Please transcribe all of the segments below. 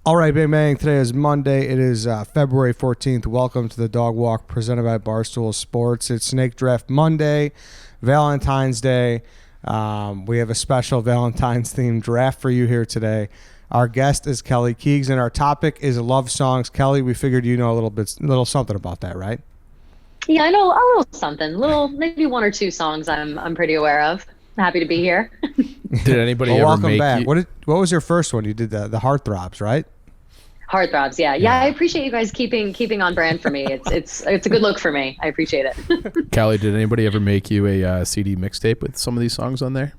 All right, Bang Bang. Today is Monday. It is February 14th. Welcome to the Dog Walk presented by Barstool Sports. It's Snake Draft Monday, Valentine's Day. We have a special Valentine's themed draft for you here today. Our guest is Kelly Keegs, and our topic is love songs. Kelly, we figured you know a little something about that, right? Yeah, I know a little something, maybe one or two songs I'm pretty aware of. Happy to be here. Did anybody ever welcome make back. you? What was your first one? You did the Heartthrobs, right? Heartthrobs, yeah. I appreciate you guys keeping on brand for me. It's a good look for me. I appreciate it. Callie, did anybody ever make you a CD mixtape with some of these songs on there?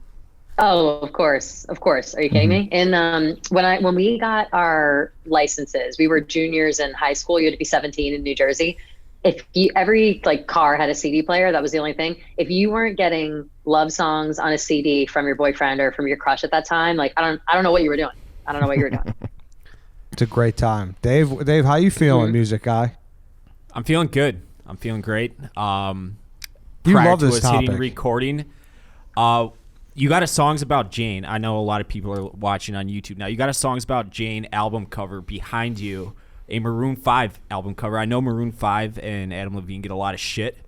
Oh, of course. Are you kidding me? And when we got our licenses, we were juniors in high school. You had to be 17 in New Jersey. If every car had a CD player, that was the only thing. If you weren't getting love songs on a CD from your boyfriend or from your crush at that time, I don't know what you were doing. I don't know what you were doing. It's a great time. Dave, how you feeling, music guy? I'm feeling good. I'm feeling great. You love this topic. Hitting recording. You got a Songs About Jane. I know a lot of people are watching on YouTube now. You got a Songs About Jane album cover behind you, a Maroon 5 album cover. I know Maroon 5 and Adam Levine get a lot of shit.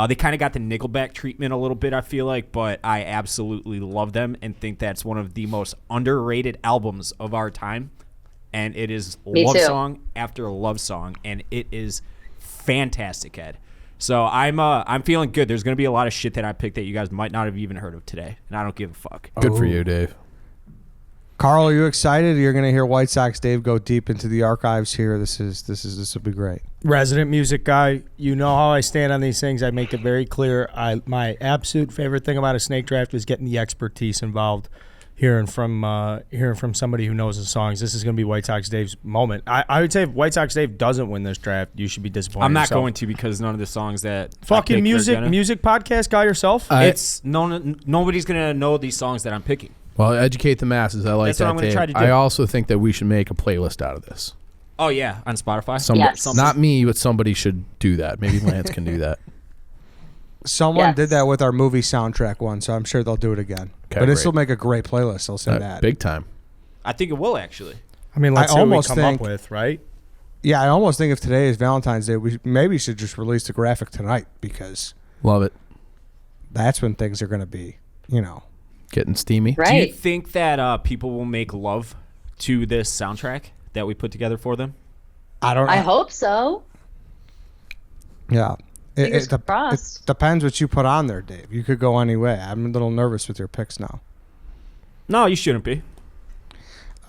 They kind of got the Nickelback treatment a little bit, I feel like, but I absolutely love them and think that's one of the most underrated albums of our time. And it is love song after love song, and it is fantastic, Ed. So I'm feeling good. There's going to be a lot of shit that I picked that you guys might not have even heard of today, and I don't give a fuck. Good for you, Dave. Carl, are you excited? You're going to hear White Sox Dave go deep into the archives here. This will be great. Resident music guy, you know how I stand on these things. I make it very clear. My absolute favorite thing about a snake draft is getting the expertise involved. Hearing from somebody who knows the songs. This is going to be White Sox Dave's moment. I would say if White Sox Dave doesn't win this draft, you should be disappointed. I'm not yourself. going to, because none of the songs that fucking music podcast guy yourself. Nobody's going to know these songs that I'm picking. Well, educate the masses. I like That's that. what I'm going to try to do. I also think that we should make a playlist out of this. Oh yeah, on Spotify. Yes. Not me, but somebody should do that. Maybe Lance can do that. Someone did that with our movie soundtrack one, so I'm sure they'll do it again. Okay, but this will make a great playlist. I'll say that. Big time. I think it will, actually. I mean, let's see what we come up with, right? Yeah, I almost think if today is Valentine's Day, we maybe should just release the graphic tonight, because Love it. that's when things are going to be, Getting steamy. Right. Do you think that people will make love to this soundtrack that we put together for them? I hope so. Yeah. Fingers It crossed. depends what you put on there, Dave. You could go any way. I'm a little nervous with your picks now. No, you shouldn't be.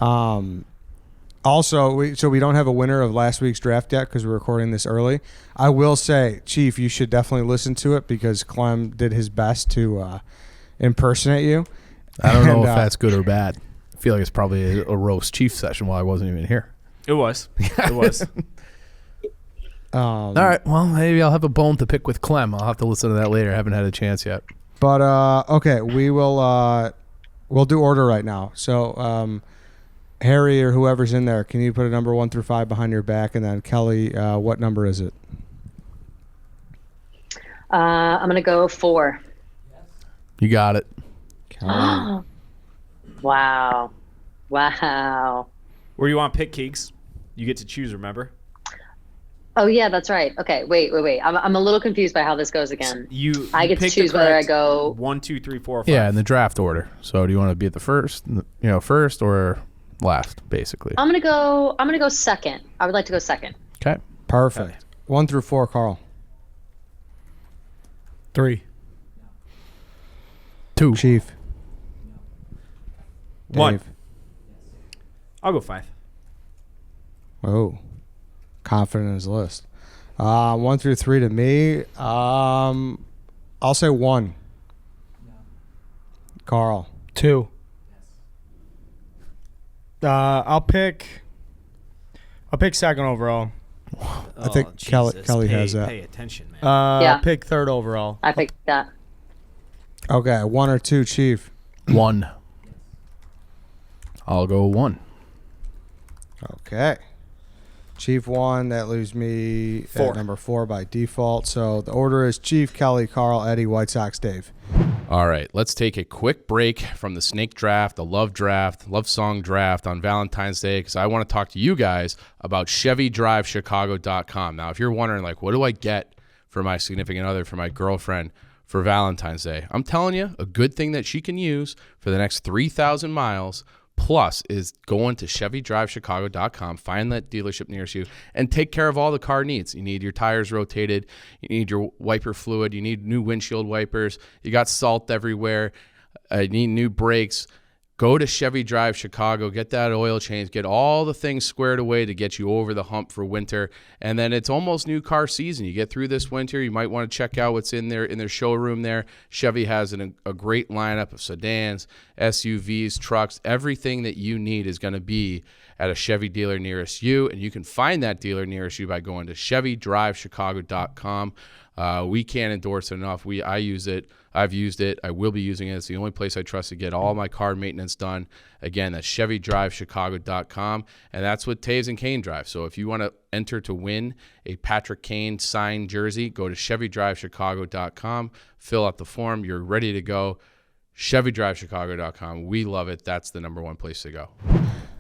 Also, we don't have a winner of last week's draft yet because we're recording this early. I will say, Chief, you should definitely listen to it because Clem did his best to impersonate you. I don't know if that's good or bad. I feel like it's probably a roast Chief session while I wasn't even here. It was. It was. All right. Well, maybe I'll have a bone to pick with Clem. I'll have to listen to that later. I haven't had a chance yet. But okay, we'll do order right now. So Harry or whoever's in there, can you put a number 1 through 5 behind your back, and then Kelly, what number is it? I'm gonna go 4. You got it. Wow. Where do you want to pick, Keegs? You get to choose, remember? Oh yeah, that's right. Okay, wait. I'm a little confused by how this goes again. I get to choose whether I go 1, 2, 3, 4, 5. Yeah, in the draft order. So do you want to be at the first or last, basically? I'm gonna go second. I would like to go second. Okay. Perfect. Okay. 1 through 4, Carl. 3. 2. Chief. 1. Dave. I'll go 5. Oh, confident in his list. 1 through 3 to me. I'll say 1. Carl. 2. I'll pick second overall. I think Kelly has that. Pay attention, man. I'll pick third overall. I picked that. Okay, 1 or 2, Chief. 1. I'll go 1. Okay. Chief 1. That leaves me 4. at number 4 by default. So the order is Chief, Kelly, Carl, Eddie, White Sox, Dave. All right, let's take a quick break from the snake draft, the love song draft on Valentine's Day, because I want to talk to you guys about ChevyDriveChicago.com. Now, if you're wondering, like, what do I get for my significant other, for my girlfriend, for Valentine's Day? I'm telling you, a good thing that she can use for the next 3,000 miles plus is going to ChevyDriveChicago.com, find that dealership nearest you, and take care of all the car needs. You need your tires rotated, you need your wiper fluid, you need new windshield wipers, you got salt everywhere, you need new brakes. Go to Chevy Drive Chicago, get that oil change, get all the things squared away to get you over the hump for winter. And then it's almost new car season. You get through this winter, you might want to check out what's in their showroom there. Chevy has a great lineup of sedans, SUVs, trucks. Everything that you need is going to be at a Chevy dealer nearest you. And you can find that dealer nearest you by going to ChevyDriveChicago.com. We can't endorse it enough. I use it. I've used it. I will be using it. It's the only place I trust to get all my car maintenance done. Again, that's ChevyDriveChicago.com, and that's what Taves and Kane drive. So if you want to enter to win a Patrick Kane signed jersey, go to ChevyDriveChicago.com, fill out the form. You're ready to go. ChevyDriveChicago.com. We love it. That's the number one place to go.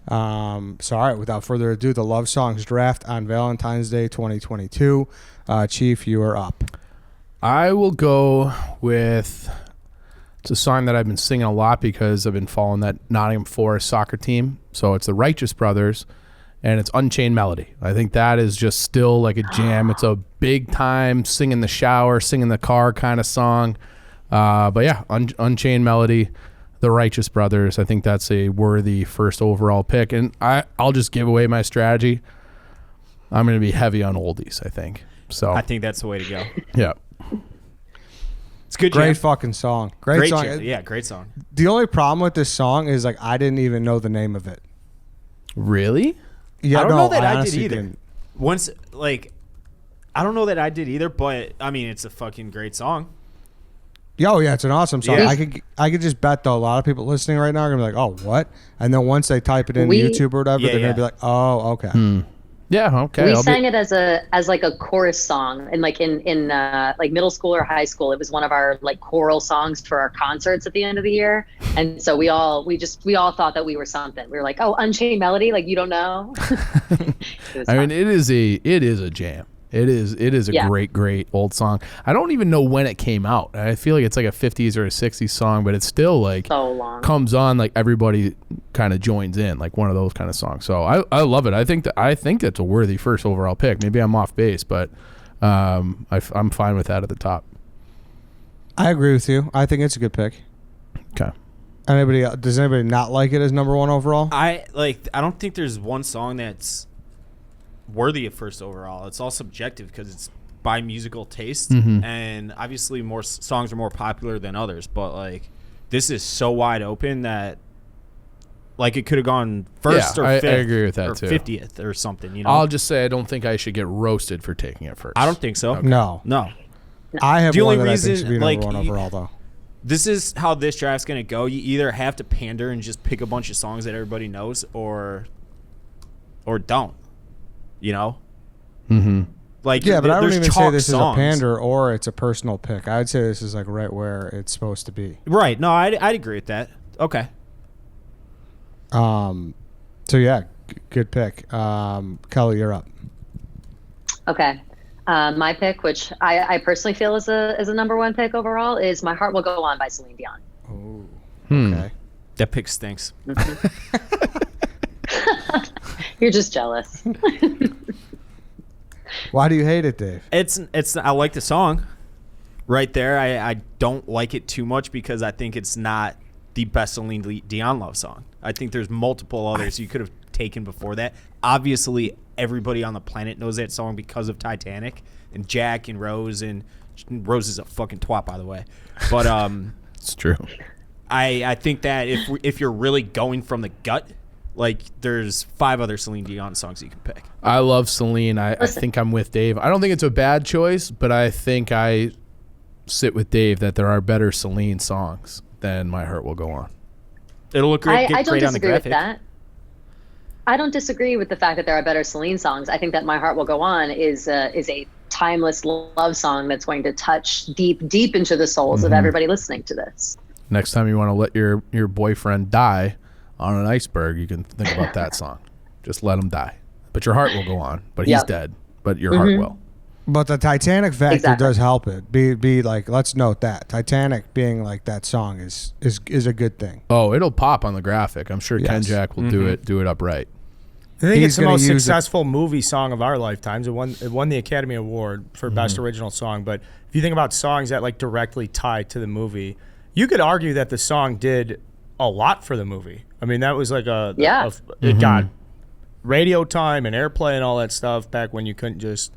All right, without further ado, the Love Songs draft on Valentine's Day 2022. Chief, you are up. I will go with, it's a song that I've been singing a lot because I've been following that Nottingham Forest soccer team. So it's the Righteous Brothers, and it's Unchained Melody. I think that is just still like a jam. It's a big time sing in the shower, sing in the car kind of song. But yeah, Unchained Melody, the Righteous Brothers. I think that's a worthy first overall pick. And I'll just give away my strategy. I'm going to be heavy on oldies, I think. So I think that's the way to go. Yeah. It's good. Great jam. fucking song. Great song. Jam. Yeah, great song. The only problem with this song is like I didn't even know the name of it. Really? Yeah, I don't know that I did honestly either. didn't. Once, like, I don't know that I did either, but I mean, it's a fucking great song. Oh yeah, it's an awesome song. Yeah. I could just bet though a lot of people listening right now are gonna be like, oh what? And then once they type it into YouTube or whatever, they're gonna be like, oh okay. Yeah, okay. We sang it as like a chorus song, and like in like middle school or high school, it was one of our like choral songs for our concerts at the end of the year. And so we all thought that we were something. We were like, oh, Unchained Melody, like you don't know. I mean, it is a jam. It is a great old song. I don't even know when it came out. I feel like it's like a 50s or a 60s song, but it's still like so long. Comes on, like everybody kind of joins in, like one of those kind of songs. So I love it. I think that's a worthy first overall pick. Maybe I'm off base, but I'm fine with that at the top. I agree with you. I think it's a good pick. Okay. Does anybody not like it as number one overall? I don't think there's one song that's worthy of first overall. It's all subjective because it's by musical taste, and obviously more songs are more popular than others, but like this is so wide open that like it could have gone first or fifth. I agree with that or too. 50th or something, you know. I'll just say I don't think I should get roasted for taking it first. I don't think so. Okay. No. I have the one only that reason, I think should be like, number one overall though. This is how this draft's gonna go. You either have to pander and just pick a bunch of songs that everybody knows, or don't. You know? Like, yeah, but I don't even say this songs. is a pander or it's a personal pick. I would say this is like right where it's supposed to be. Right. No, I'd agree with that. Okay. So yeah, good pick. Kelly, you're up. Okay. My pick, which I personally feel is a number one pick overall, is My Heart Will Go On by Celine Dion. Oh. Okay. That pick stinks. You're just jealous. Why do you hate it, Dave? It's I like the song right there. I don't like it too much because I think it's not the best Celine Dion love song. I think there's multiple others you could have taken before that. Obviously, everybody on the planet knows that song because of Titanic and Jack and Rose, and Rose is a fucking twat, by the way. But it's true. I think that if you're really going from the gut, like there's 5 other Celine Dion songs you can pick. I love Celine. I think I'm with Dave. I don't think it's a bad choice, but I think I sit with Dave that there are better Celine songs than My Heart Will Go On. It'll look great. I don't great on the disagree with graphic. that. I don't disagree with the fact that there are better Celine songs. I think that My Heart Will Go On is a timeless love song that's going to touch deep into the souls of everybody listening to this. Next time you want to let your boyfriend die on an iceberg, you can think about that song. Just let him die. But your heart will go on. But he's dead. But your heart will. But the Titanic factor does help it. Be like, let's note that Titanic being like that song is a good thing. Oh, it'll pop on the graphic. I'm sure Ken Jack will do it upright. I think it's the most successful movie song of our lifetimes. It won the Academy Award for Best Original Song. But if you think about songs that like directly tie to the movie, you could argue that the song did a lot for the movie. I mean, that was like it got radio time and airplay and all that stuff back when you couldn't just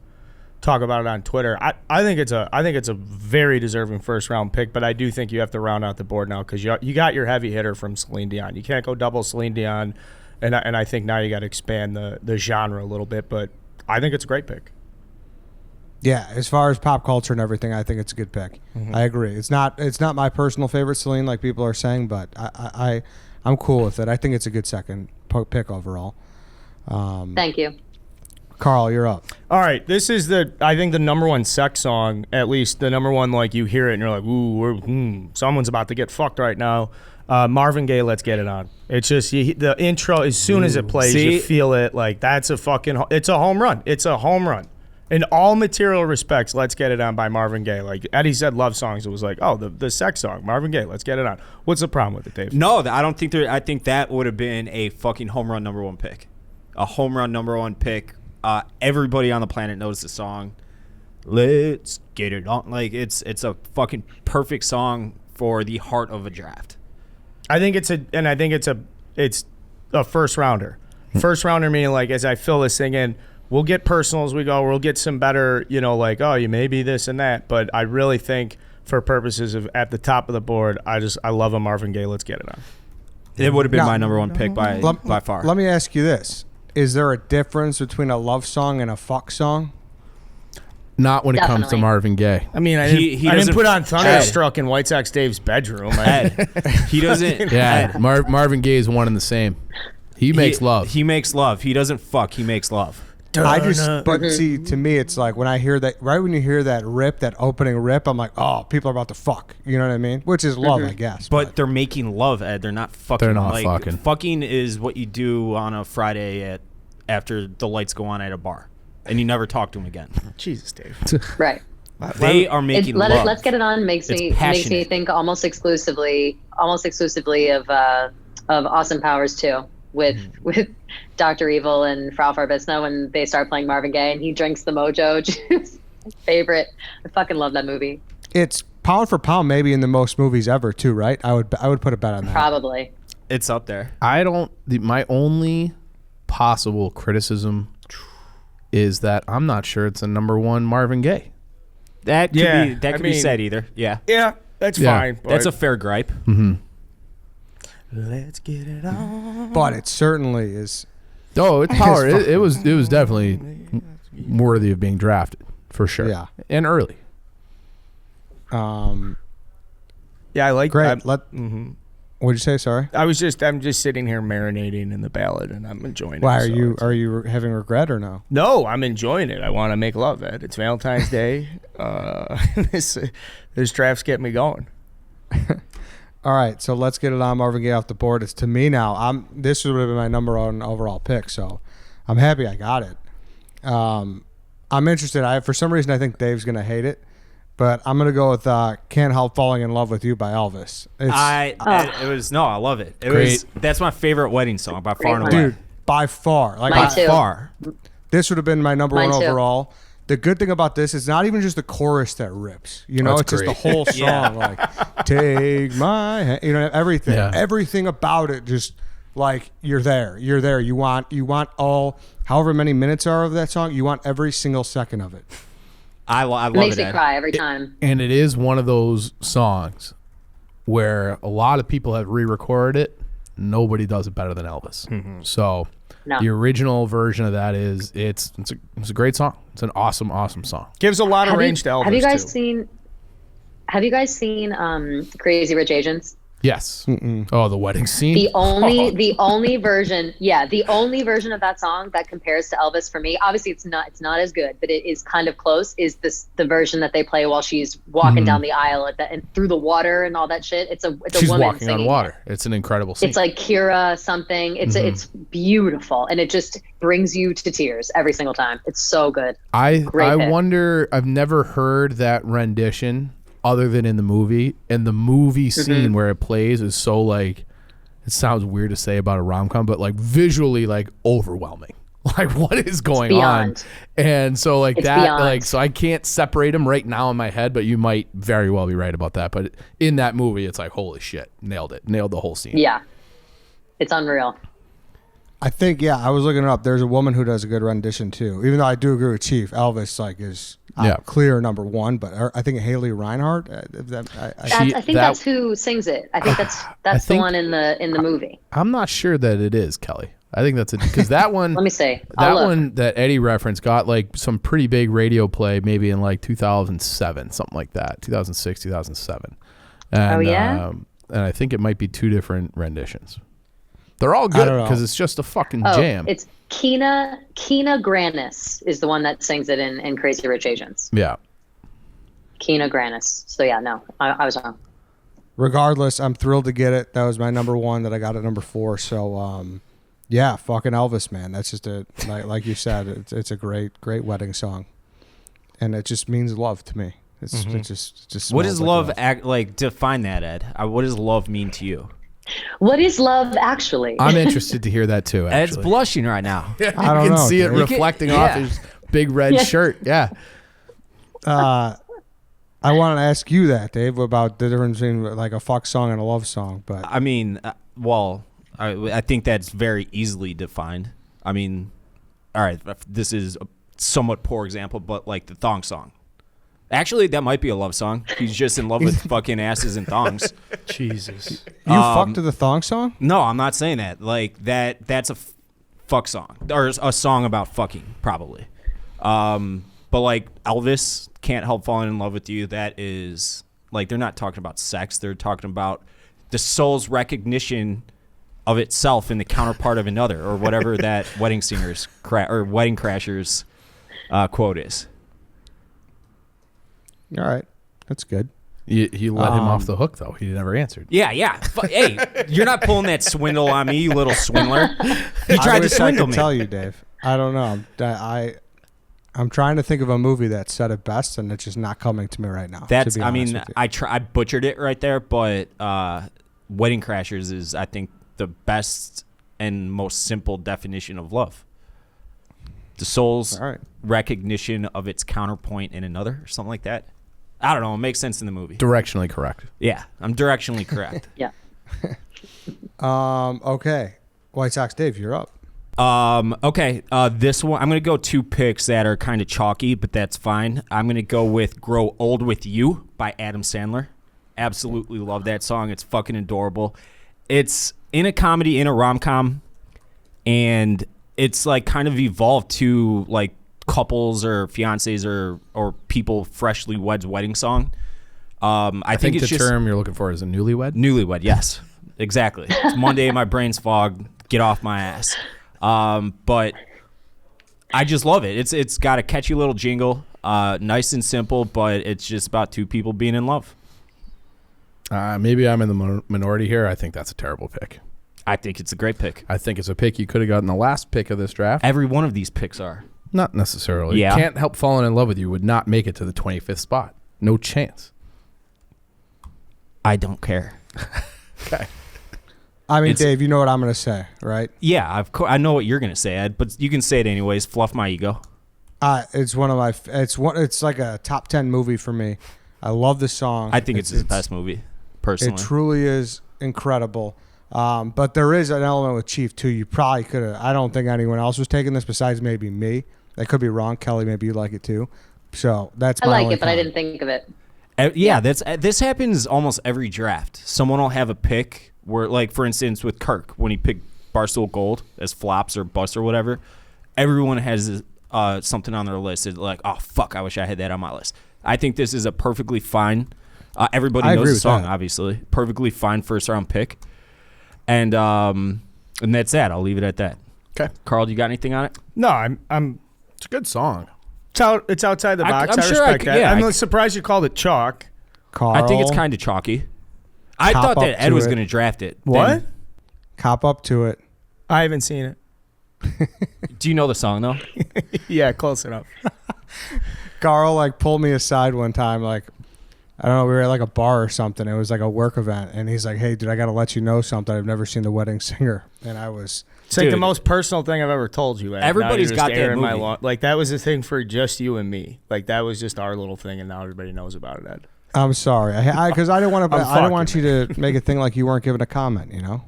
talk about it on Twitter. I think it's a very deserving first round pick, but I do think you have to round out the board now because you got your heavy hitter from Celine Dion. You can't go double Celine Dion. And I think now you got to expand the genre a little bit, but I think it's a great pick. Yeah, as far as pop culture and everything, I think it's a good pick. I agree. It's not my personal favorite Celine like people are saying, but I'm cool with it. I think it's a good second pick overall. Thank you. Carl, you're up. All right, this is I think the number one sex song, at least the number one, like you hear it and you're like, ooh, someone's about to get fucked right now. Marvin Gaye, Let's Get It On. It's just the intro, as soon as it plays, you feel it. Like, that's it's a home run. It's a home run. In all material respects, Let's Get It On by Marvin Gaye. Like Eddie said, love songs. It was like, oh, the sex song, Marvin Gaye, Let's Get It On. What's the problem with it, Dave? No, I don't think I think that would have been a fucking home run number one pick. A home run number one pick. Everybody on the planet knows the song. Let's get it on. Like, it's a fucking perfect song for the heart of a draft. I think it's a first rounder. First rounder meaning, like, as I fill this thing in, we'll get personal as we go. We'll get some better, like, oh, you may be this and that. But I really think for purposes of at the top of the board, I love a Marvin Gaye, Let's Get It On. It would have been my number one pick by far. Let me ask you this. Is there a difference between a love song and a fuck song? Not when it comes to Marvin Gaye. I mean, I didn't put on Thunderstruck in White Sox Dave's bedroom. He doesn't. Yeah, Marvin Gaye is one and the same. He makes love. He makes love. He doesn't fuck. He makes love. But see, to me, it's like when I hear that, right when you hear that rip, that opening rip, I'm like, oh, people are about to fuck. You know what I mean? Which is love, I guess. But they're making love, Ed. They're not fucking. They're not fucking. Fucking is what you do on a Friday after the lights go on at a bar, and you never talk to them again. Jesus, Dave. Right. They are making love. Let's Get It On makes me think almost exclusively of Austin Powers 2 with Dr. Evil and Frau Farbissina when they start playing Marvin Gaye and he drinks the mojo juice. My favorite. I fucking love that movie. It's pound for pound maybe in the most movies ever too, right? I would put a bet on that. Probably. It's up there. My only possible criticism is that I'm not sure it's a number one Marvin Gaye. That could be said either. Yeah. Yeah, that's fine. That's a fair gripe. Mm-hmm. Let's get it on. But it certainly is. Oh, it's power. It was definitely worthy of being drafted for sure. Yeah, and early. Yeah, I like great. that. What'd you say? Sorry. I'm just sitting here marinating in the ballad, and I'm enjoying it. Why are you having regret or no? No, I'm enjoying it. I want to make love, Ed. It's Valentine's Day. This draft's getting me going. All right, so Let's Get It On, Marvin Gaye off the board. It's to me now. This would have been my number one overall pick, so I'm happy I got it. I'm interested. For some reason I think Dave's gonna hate it, but I'm gonna go with "Can't Help Falling in Love with You" by Elvis. I love it. That's my favorite wedding song by far and away. Dude, by far, Mine too. far. This would have been my number one Mine too. overall. The good thing about this is not even just the chorus that rips. It's just the whole song. Like, take my hand. Everything. Yeah. Everything about it just like you're there. You're there. You want all however many minutes are of that song. You want every single second of it. I love it. It makes me cry every time. And it is one of those songs where a lot of people have re-recorded it. Nobody does it better than Elvis. Mm-hmm. So the original version of that is it's a great song. It's an awesome song. Gives a lot of range to Elvis. Have you guys seen Crazy Rich Asians? Yes. Oh, the wedding scene. The only version of that song that compares to Elvis for me, obviously it's not as good, but it is kind of close, is the version that they play while she's walking down the aisle and through the water and all that shit. It's a She's woman walking on singing water. it. It's an incredible scene. It's like Kira something. It's beautiful, and it just brings you to tears every single time. It's so good. I pick. wonder, I've never heard that rendition other than in the movie, and the movie scene where it plays is so like, it sounds weird to say about a rom-com, but like visually like overwhelming. Like what is going on? And so like it's that beyond. Like, so I can't separate them right now in my head, but you might very well be right about that. But in that movie, it's like, holy shit, nailed the whole scene. Yeah, it's unreal. I think, I was looking it up. There's a woman who does a good rendition too. Even though I do agree with Chief, Elvis like is clear number one. But I think Haley Reinhardt. I think that's who sings it. I think that's the one in the movie. I'm not sure that it is Kelly. I think that's it because that one. Let me see. That one that Eddie referenced got like some pretty big radio play, maybe in like 2007, something like that, 2006, 2007. And, and I think it might be two different renditions. They're all good because it's just a fucking jam. It's Kina Grannis is the one that sings it in Crazy Rich Asians. Yeah. Kina Grannis. So I was wrong. Regardless, I'm thrilled to get it. That was my number one that I got at number 4. So, fucking Elvis, man. That's just like you said, it's a great wedding song. And it just means love to me. It just what does love act like? Define that, Ed. What does love mean to you? What is love actually? I'm interested to hear that too. Actually. Ed's blushing right now. I don't know. See it reflecting off his big red shirt. Yeah. I want to ask you that, Dave, about the difference between like a fuck song and a love song. But I mean, I think that's very easily defined. I mean, all right, this is a somewhat poor example, but like the thong song. Actually, that might be a love song. He's just in love with fucking asses and thongs. Jesus. You fucked to the thong song? No, I'm not saying that. Like that's a fuck song or a song about fucking probably. But like Elvis, Can't Help Falling in Love with You, that is like they're not talking about sex. They're talking about the soul's recognition of itself in the counterpart of another, or whatever that wedding singers or wedding crashers quote is. All right, that's good. You let him off the hook though. He never answered. Yeah. Hey, you're not pulling that swindle on me, you little swindler. You tried to swindle me. I tell you, Dave. I don't know. I'm trying to think of a movie that said it best, and it's just not coming to me right now. That's. I mean, I butchered it right there, but Wedding Crashers is, I think, the best and most simple definition of love. The soul's recognition of its counterpoint in another, or something like that. I don't know. It makes sense in the movie. Directionally correct. Yeah, I'm directionally correct. Yeah. Okay. White Sox Dave, you're up. Okay. This one, I'm going to go 2 picks that are kind of chalky, but that's fine. I'm going to go with Grow Old With You by Adam Sandler. Absolutely love that song. It's fucking adorable. It's in a comedy, in a rom-com, and it's like kind of evolved to like couples or fiancés or people freshly wed's wedding song. I think it's the term you're looking for is a newlywed. Newlywed, yes, exactly. It's Monday, my brain's fogged. Get off my ass. But I just love it. It's got a catchy little jingle, nice and simple, but it's just about 2 people being in love. Maybe I'm in the minority here. I think that's a terrible pick. I think it's a great pick. I think it's a pick you could have gotten the last pick of this draft. Every one of these picks are. Not necessarily. Yeah. Can't Help Falling in Love with You would not make it to the 25th spot. No chance. I don't care. Okay. I mean, Dave, you know what I'm going to say, right? Yeah, of course. I know what you're going to say, Ed, but you can say it anyways. Fluff my ego. It's one of my. It's like a top 10 movie for me. I love the song. I think it's his best movie, personally. It truly is incredible. But there is an element with Chief too. You probably could have. I don't think anyone else was taking this besides maybe me. I could be wrong. Kelly, maybe you like it too. So that's. I like it, but I didn't think of it. Yeah, this happens almost every draft. Someone will have a pick where, like, for instance, with Kirk, when he picked Barstool Gold as flops or busts or whatever, everyone has something on their list. It's like, oh fuck, I wish I had that on my list. I think this is a perfectly fine Everybody I knows agree the with song, that. obviously. Perfectly fine first round pick. And that's that. I'll leave it at that. Okay. Carl, do you got anything on it? No, I'm It's a good song. it's outside the box. I'm I sure respect that. yeah, I'm surprised you called it chalk. Carl, I think it's kind of chalky. I Cop thought up that Ed to was it. going to draft it. What? Then- cop up to it. I haven't seen it. do you know the song, though? Yeah, close enough. Carl like pulled me aside one time, like I don't know, we were at like a bar or something. It was like a work event, and he's like, "Hey, dude, I got to let you know something. I've never seen The Wedding Singer," and I was. It's like the Dude. most personal thing I've ever told you. Ed. Everybody's Now you're got just that airing movie. like that was a thing for just you and me. Like that was just our little thing, and now everybody knows about it. Ed. I'm sorry, because I didn't want to. I'm I didn't want fucking, you to make it think like you weren't giving a comment. You know.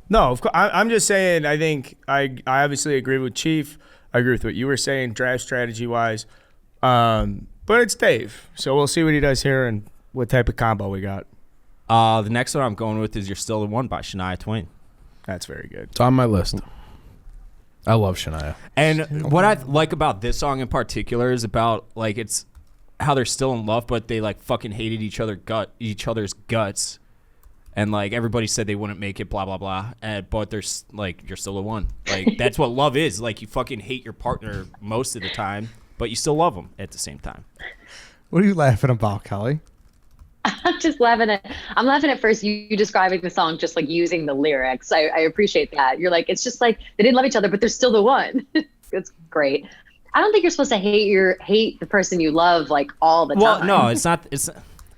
No, of course. I'm just saying. I think I obviously agree with Chief. I agree with what you were saying, draft strategy wise. But it's Dave, so we'll see what he does here and what type of combo we got. The next one I'm going with is "You're Still the One" by Shania Twain. That's very good. It's on my list. I love Shania. And what I like about this song in particular is about like it's how they're still in love, but they like fucking hated each other's guts, and like everybody said they wouldn't make it, blah blah blah. But there's like you're still the one. Like that's what love is. Like you fucking hate your partner most of the time, but you still love them at the same time. What are you laughing about, Kelly? I'm just laughing at. I'm laughing at first you describing the song, just like using the lyrics. I appreciate that. You're like, it's just like they didn't love each other, but they're still the one. It's great. I don't think you're supposed to hate the person you love like all the time. Well, no, it's not. It's.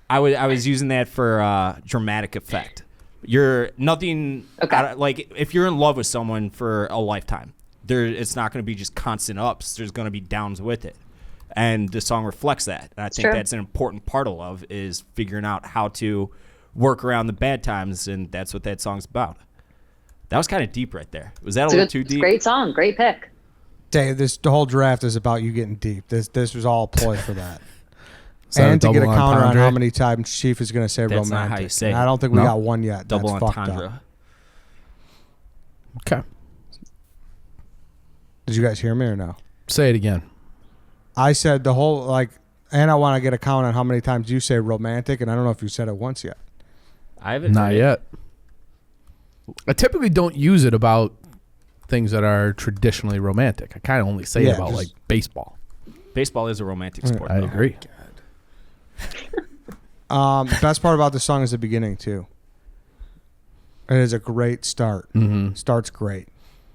I was using that for dramatic effect. You're nothing. Okay. Like if you're in love with someone for a lifetime, it's not going to be just constant ups. There's going to be downs with it. And the song reflects that. And I think that's an important part of love is figuring out how to work around the bad times, and that's what that song's about. That was kind of deep right there. Was that a little too deep? Great song, great pick. Dave, the whole draft is about you getting deep. This was all a ploy for that. that And a to get a double counter on entendre? how many times Chief is going to say That's not romantic. how you say And it. I don't think we No? got one yet. Double That's fucked up. entendre. Okay. Did you guys hear me or no? Say it again. I said the whole like, and I want to get a count on how many times you say romantic, and I don't know if you said it once yet. I haven't. Not heard it. yet. I typically don't use it about things that are traditionally romantic. I kind of only say it Yeah, about just- like baseball. Baseball is a romantic sport. I though. agree. The best part about the song is the beginning too. It is a great start. Mm-hmm. Starts great.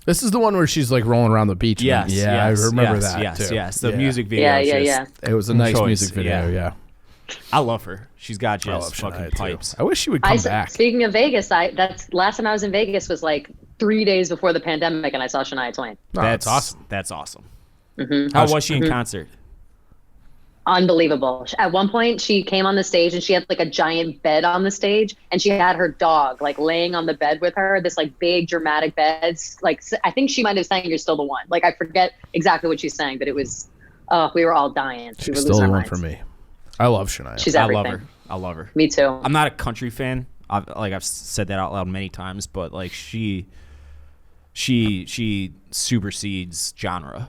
This is the one where she's like rolling around the beach. Yes. Yeah, yes, I remember yes, that yes, too. Yes. The Yeah. music video. Yeah, is yeah, just- yeah. It was a nice Choice, music video. yeah. I love her. She's got I love just fucking Shania, too. pipes. I wish she would come back. Speaking of Vegas, that's last time I was in Vegas was like 3 days before the pandemic, and I saw Shania Twain. Oh, that's awesome. That's awesome. Mm-hmm. How was she in concert? Unbelievable. At one point, she came on the stage and she had like a giant bed on the stage, and she had her dog like laying on the bed with her. This like big dramatic bed. Like I think she might have sang "You're Still the One." Like I forget exactly what she's saying, but it was. Oh, we were all dying. We She's were still losing the our one minds. for me. I love Shania. She's I everything. love her. I love her. Me too. I'm not a country fan. I've said that out loud many times, but like she supersedes genre.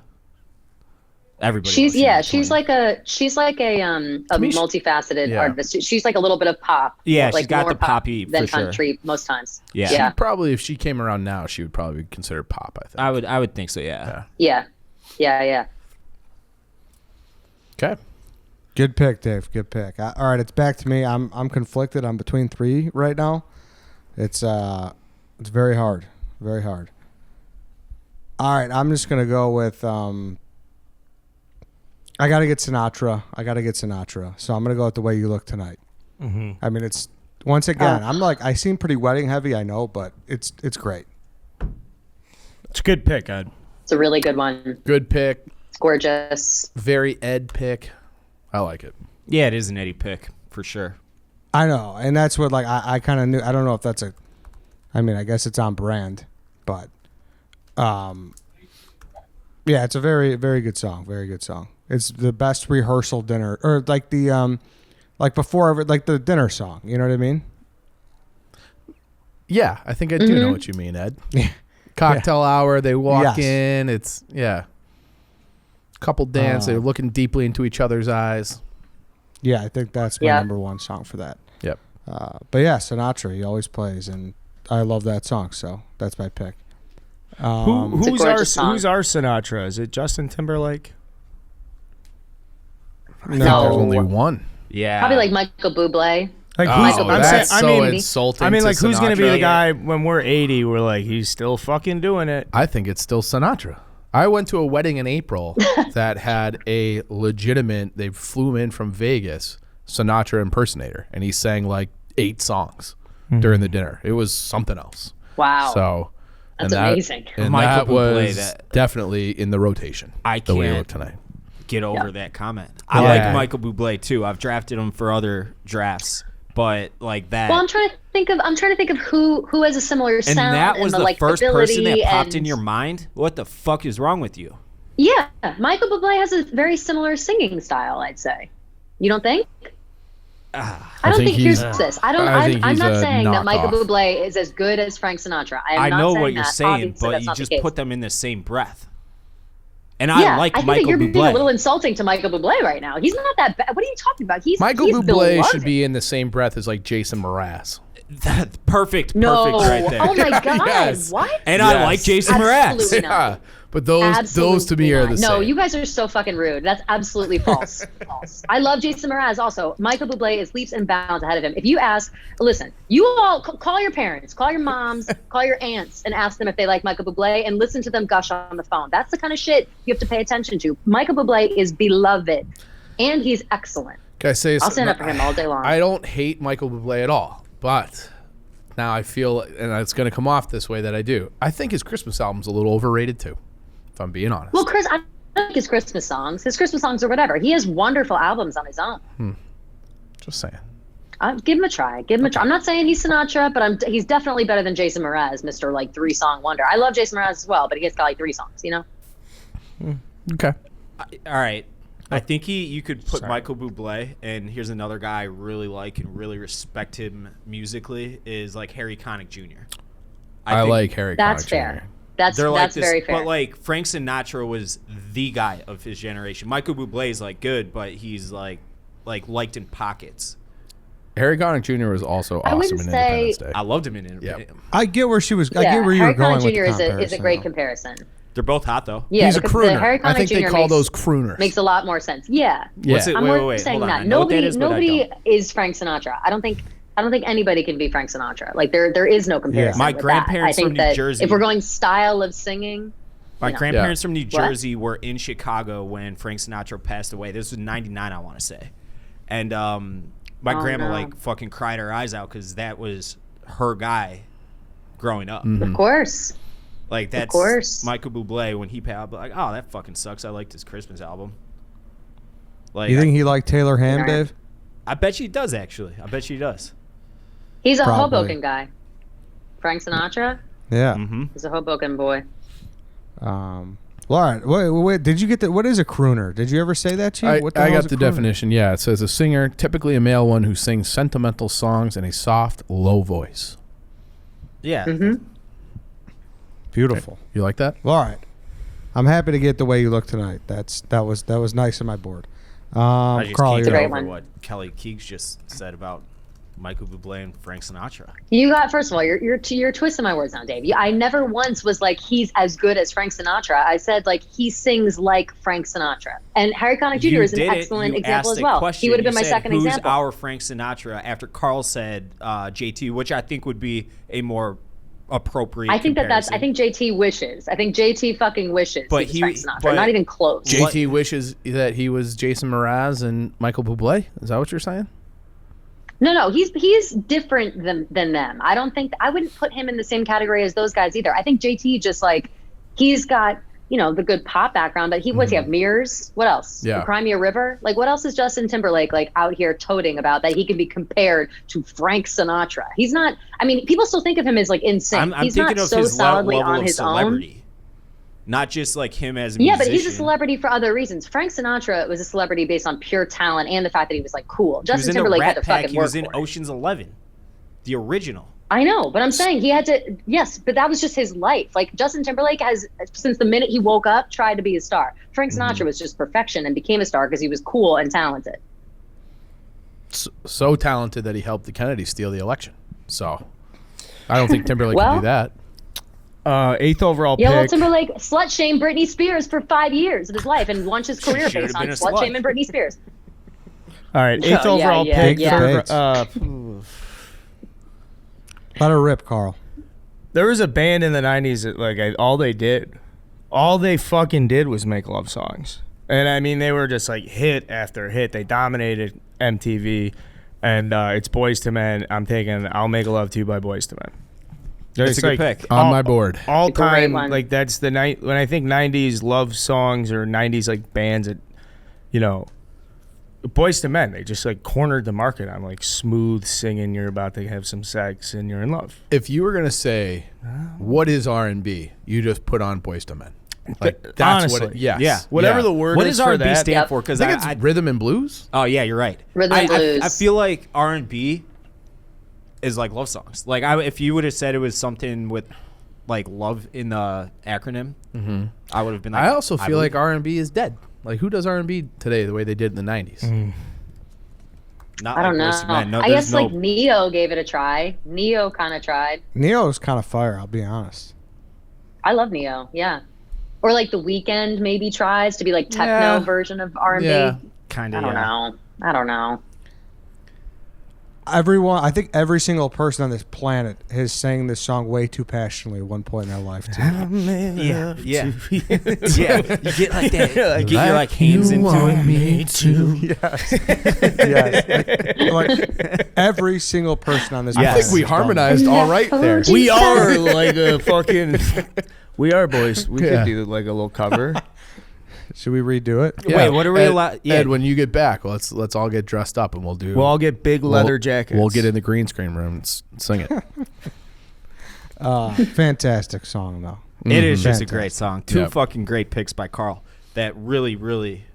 Everybody. She's loves Shania she's Twain. like a me, she- multifaceted Yeah. artist. She's like a little bit of pop. Yeah, like she's got more the poppy than for sure. country most times. Yeah. yeah, Probably if she came around now, she would probably be considered pop. I think. I would think so. Yeah. yeah. Okay. Good pick, Dave. Good pick. All right, it's back to me. I'm conflicted. I'm between three right now. It's very hard. Very hard. All right, I'm just gonna go with I gotta get Sinatra. So I'm gonna go with The Way You Look Tonight. Mm-hmm. I mean, it's once again. I'm like I seem pretty wedding heavy. I know, but it's great. It's a good pick, Ed. It's a really good one. Good pick. It's gorgeous. Very Ed pick. I like it. Yeah, it is an Eddie pick for sure. I know, and that's what like I kind of knew. I don't know if that's I mean, I guess it's on brand, but yeah, it's a very very good song. Very good song. It's the best rehearsal dinner or like the like before like the dinner song. You know what I mean? Yeah, I think I do know what you mean, Ed. Cocktail hour. They walk Yes. in. It's couple dance. They're looking deeply into each other's eyes. Yeah, I think that's my Yeah. number one song for that. Yep. But yeah, Sinatra, he always plays, and I love that song, so that's my pick. It's a gorgeous song. Who's our Sinatra? Is it Justin Timberlake? No, There's only one. Yeah. Probably like Michael Buble. Like Michael Bublé. That's I so mean, insulting. I mean, to like, who's gonna be Sinatra. the guy when we're 80? We're like, he's still fucking doing it. I think it's still Sinatra. I went to a wedding in April that had a legitimate, they flew him in from Vegas, Sinatra impersonator, and he sang like 8 songs during the dinner. It was something else. Wow. So That's amazing. And Michael that Bublé, was definitely in the rotation. I the way it can't looked tonight. get over that comment. I Yeah. like Michael Bublé too. I've drafted him for other drafts, but like that. Well, I'm trying to think of who has a similar and sound that was and the first person that likability popped and- in your mind. What the fuck is wrong with you? Yeah, Michael Bublé has a very similar singing style, I'd say. You don't think? I don't think think here's he's- this. I think I'm he's not a saying that Michael knockoff. Bublé is as good as Frank Sinatra. I am know not what you're that. saying, Obviously, but that's you not the just case. put them in the same breath. And Yeah, I like I think Michael that you're Bublé. being a little insulting to Michael Bublé right now. He's not that bad. What are you talking about? Michael he's Bublé beloved. should be in the same breath as like Jason Mraz. Perfect No. right there. Oh my God. Yes. What? And I Yes. like Jason Absolutely Mraz. not. Yeah, but those to me Absolutely are not. the same. No, you guys are so fucking rude. That's absolutely false. False. I love Jason Mraz also. Michael Bublé is leaps and bounds ahead of him. If you ask, listen, you all call your parents, call your moms, call your aunts, and ask them if they like Michael Bublé and listen to them gush on the phone. That's the kind of shit you have to pay attention to. Michael Bublé is beloved, and he's excellent. Can I say I'll stand up for him all day long. I don't hate Michael Bublé at all, but now I feel, and it's going to come off this way, that I do. I think his Christmas album's a little overrated too, if I'm being honest. Well, Chris, I don't like his Christmas songs. His Christmas songs or whatever. He has wonderful albums on his own. Just saying. Give him a try. Give him a try. I'm not saying he's Sinatra, but he's definitely better than Jason Mraz, Mr. like 3-song wonder. I love Jason Mraz as well, but he has got like 3 songs, you know? Okay. All right. I think you could put Michael Bublé, and here's another guy I really like and really respect him musically, is like Harry Connick Jr. I think like Harry That's Connick fair. Jr. That's they're like very this, fair. but like Frank Sinatra was the guy of his generation. Michael Bublé is like good, but he's like liked in pockets. Harry Connick Jr. was also I awesome wouldn't in say- Independence Day. I loved him in Yep. I get where she was. I yeah, get where you Harry were going Connick with Jr. the is a comparison, great though. comparison. They're both hot though. Yeah, He's a the crooner. Harry Connick I think Jr. they call those crooners. makes a lot more sense. Yeah. Yeah. I'm more saying hold on. I that. know what that is, but I Nobody don't. is Frank Sinatra. I don't think anybody can be Frank Sinatra. Like there is no comparison. My with grandparents that. I from think New that Jersey- if we're going style of singing, My know. grandparents from New What? Jersey were in Chicago when Frank Sinatra passed away. This was '99, I want to say, and my Oh, grandma no. like fucking cried her eyes out because that was her guy growing up. of course. Like that's course. Michael Bublé when he passed. I'd be like, oh, that fucking sucks. I liked his Christmas album. Like, You think he liked Taylor Ham, Yeah. Dave? I bet she does actually. I bet she does. He's a Probably. Hoboken guy. Frank Sinatra Yeah. Mm-hmm. is a Hoboken boy. Well, all right. Wait, did you get the? What is a crooner? Did you ever say that to you? I What the hell got is a the crooner? definition. Yeah, it says a singer, typically a male one, who sings sentimental songs in a soft, low voice. Yeah. Mm-hmm. Beautiful. You like that? Well, all right. I'm happy to get the way you look tonight. That was nice on my board. I just Carl, can't you're get great up. over one. what Kelly Keegs just said about Michael Bublé and Frank Sinatra. You got, first of all, you're twisting my words now, Dave. I never once was like he's as good as Frank Sinatra. I said like he sings like Frank Sinatra. And Harry Connick Jr. is an excellent example as well. He would have been my second Who's example. our Frank Sinatra? After Carl said JT, which I think would be a more appropriate. I think comparison. I think JT wishes. I think JT fucking wishes But he was Frank Sinatra. but- Not even close. JT wishes that he was Jason Mraz and Michael Bublé. Is that what you're saying? No, he's different than them. I don't think I wouldn't put him in the same category as those guys either. I think JT just like he's got the good pop background, but what's he have? Mirrors? What else? Yeah. The Crimea River? Like what else is Justin Timberlake like out here toting about that he can be compared to Frank Sinatra? He's not. I mean, people still think of him as like in sync. I'm He's thinking not of so his solidly level on of his own. celebrity, not just like him as a Yeah, musician. but he's a celebrity for other reasons. Frank Sinatra was a celebrity based on pure talent and the fact that he was like cool. He was Justin in the Timberlake Rat had to Pack. fucking He work was in for it. Ocean's 11, the original. I know, but I'm saying he had to, yes, but that was just his life. Like Justin Timberlake has, since the minute he woke up, tried to be a star. Frank Sinatra was just perfection and became a star because he was cool and talented. so talented that he helped the Kennedys steal the election. So I don't think Timberlake can do that. 8th overall Yeah, well, pick. Timberlake slut shamed Britney Spears for 5 years of his life and launched his career should've based on been a slut slut. shaming Britney Spears. All right, 8th Yeah, overall yeah, pick. yeah. Let her rip, Carl. There was a band in the 90s that all they fucking did was make love songs. And I mean, they were just like hit after hit. They dominated MTV. And it's Boyz II Men. I'm taking I'll Make Love to You by Boyz II Men. That's a good pick. On my board. All It's a great time, one. like that's the night when I think 90s love songs or 90s like bands that, you know, Boyz II Men, they just like cornered the market on like smooth singing, you're about to have some sex and you're in love. If you were gonna say what is R&B, you just put on Boyz II Men. Like that's Honestly, what it, yes. yeah. Whatever Yeah. the word What is does for R&B that. stand Yep. for? Because I think it's rhythm and blues. oh yeah, you're right. Rhythm and blues. I feel like R&B is like love songs. Like if you would have said it was something with like love in the acronym, I would have been like. I also feel believe like R&B is dead. Like who does R&B today the way they did in the 90s? Not I don't know. like Boyz II Men. No, I there's guess no, like Neo gave it a try. Neo kind of tried. Neo's kind of fire, I'll be honest. I love Neo. Yeah. Or like The Weeknd maybe tries to be like techno Yeah. version of R&B. Yeah. kind I of. don't know. I don't know. Everyone, I think every single person on this planet has sang this song way too passionately at one point in their life, too. Yeah, yeah, yeah. You get like that. You get your like hands into it. Me too. Yes. Like, every single person on this I planet. think we has done harmonized all right there. We are like a fucking. We are boys. We Yeah. could do like a little cover. that. Should we redo it? Wait, what are we Ed, allowed? Yeah, Ed, when you get back, let's all get dressed up and we'll do. We'll all get big leather jackets. We'll get in the green screen room and sing it. Fantastic song, though. it is just a Fantastic. great song. Two Yep. fucking great picks by Carl. That really, really,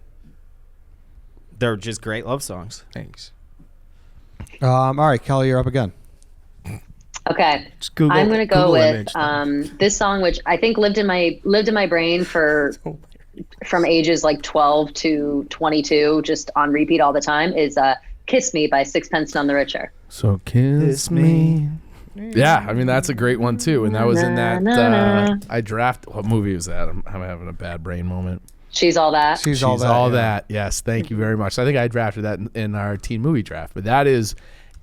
they're just great love songs. Thanks. All right, Kelly, you're up again. Okay. Just Google. I'm gonna go Google with image. this song, which I think lived in my brain for from ages like 12 to 22, just on repeat all the time. Is "Kiss Me" by Sixpence None the Richer. So kiss me. Yeah, I mean that's a great one too, and that was in that. I draft. What movie was that? I'm having a bad brain moment. She's All That. She's all that. yeah. Yes, thank you very much. I think I drafted that in our teen movie draft, but that is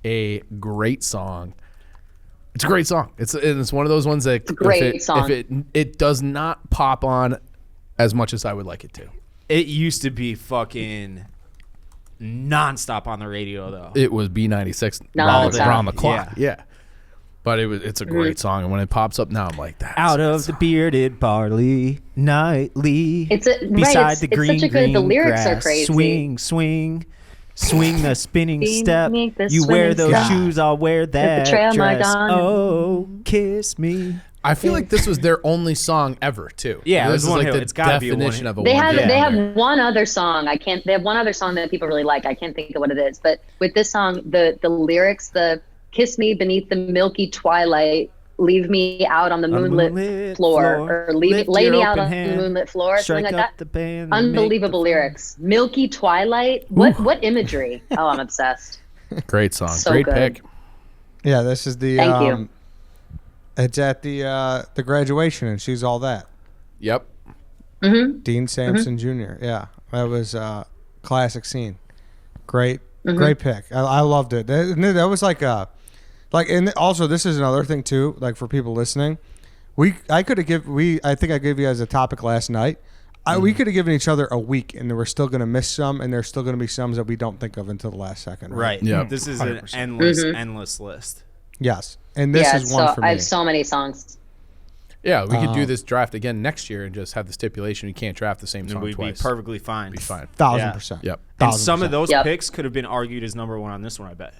a great song. It's a great song. It's one of those ones that Great song. if it does not pop on as much as I would like it to. It used to be fucking nonstop on the radio, though. It was B96 Nonstop. around the clock. Yeah. But it's a great song, and when it pops up now, I'm like, that. Out of the bearded barley, nightly. It's a- right, beside it's- the it's green, such a good- the green lyrics are grass. crazy. Swing, swing, swing the spinning step. Make the You wear swimming those step. shoes, I'll wear that trail, my dress. dawn. Oh, kiss me. I feel like this was their only song ever, too. Yeah, it this was is one like hit. the It's gotta be a one definition hit. of a They one have hit they wonder. have one other song. They have one other song that people really like. I can't think of what it is. But with this song, the lyrics, the "Kiss me beneath the milky twilight, leave me out on the moonlit floor, or Lift lay your me out open on hand, the moonlit floor," strike something like up that. the band and make Unbelievable the fun. lyrics. Milky twilight. What imagery? Oh, I'm obsessed. Great song. So Great good. pick. Yeah, this is the. Thank you. It's at the graduation, and she's all that. Yep. Dean Sampson Jr. Yeah, that was a classic scene. Great pick. I loved it. That was like and also this is another thing too. Like for people listening, I think I gave you guys a topic last night. We could have given each other a week, and we're still going to miss some, and there's still going to be some that we don't think of until the last second. Right. Yeah. This is 100%. an endless list. Yes, and this is one for me. I have so many songs. Yeah, we could do this draft again next year and just have the stipulation you can't draft the same And song we'd twice. be perfectly fine. Be fine. 1,000%. Yep. And some of 1,000%. those Yep. picks could have been argued as number one on this one, I bet.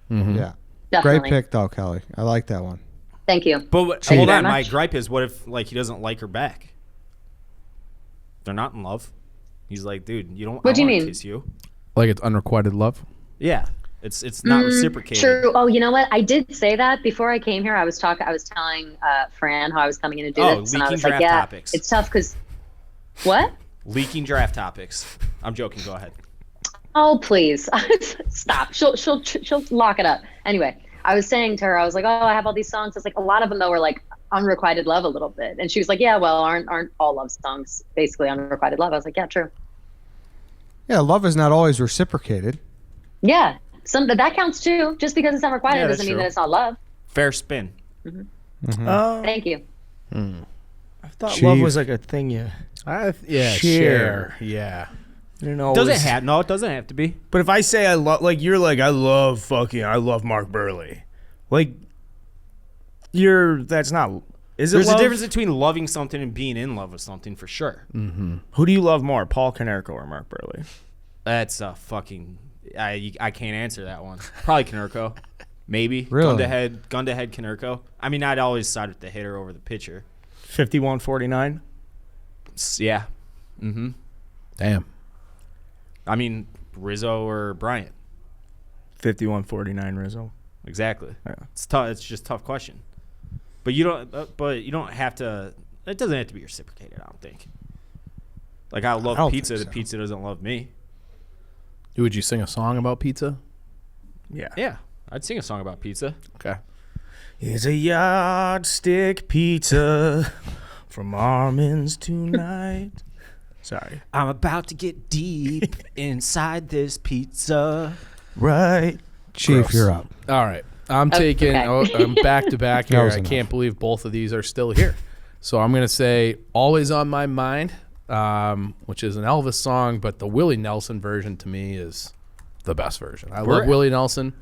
Yeah, Definitely. great pick though, Kelly. I like that one. Thank you. But Thank you hold very on, my much. gripe is what if like he doesn't like her back? They're not in love. He's like, dude, you don't. What do you I wanna mean? Kiss you. Like it's unrequited love. Yeah, it's not reciprocated. True. Oh, you know what? I did say that before I came here. I was telling Fran how I was coming in to do this, and I leaking was like, draft "Yeah, topics. it's tough because what? Leaking draft topics. I'm joking. Go ahead. Oh, please. Stop. She'll lock it up. Anyway, I was saying to her, I was like, oh, I have all these songs. It's like a lot of them though were like unrequited love a little bit. And she was like, yeah, well, aren't all love songs basically unrequited love? I was like, yeah, true. Yeah, love is not always reciprocated. Yeah. That counts too. Just because it's unrequited Yeah, that's doesn't mean true. that it's not love. Fair spin. Thank you. I thought Chief. love was like a thing Share. Yeah. you know. Doesn't have no, it doesn't have to be. But if I say I love, like you're like I love Mark Burley, like that's not. Is it There's love? a difference between loving something and being in love with something for sure. Who do you love more, Paul Konerko or Mark Burley? That's a fucking. I can't answer that one. Probably Konerko. Maybe. Really? Gun to head Konerko. I mean, I'd always side with the hitter over the pitcher. 51-49. Yeah. Damn. I mean, Rizzo or Bryant. 51-49 Rizzo. Exactly. Yeah. It's tough. It's just a tough question. But you don't have to. It doesn't have to be reciprocated. I don't think. Like I love don't pizza. think The so. pizza doesn't love me. Would you sing a song about pizza? Yeah. Yeah, I'd sing a song about pizza. Okay. It's a yardstick pizza from Armin's tonight. Sorry. I'm about to get deep inside this pizza. Right. Chief, Gross. you're up. All right. I'm taking. okay. I'm back to back That here. was I enough. can't believe both of these are still here. So I'm gonna say "Always on My Mind," which is an Elvis song, but the Willie Nelson version to me is the best version. I love Willie Nelson.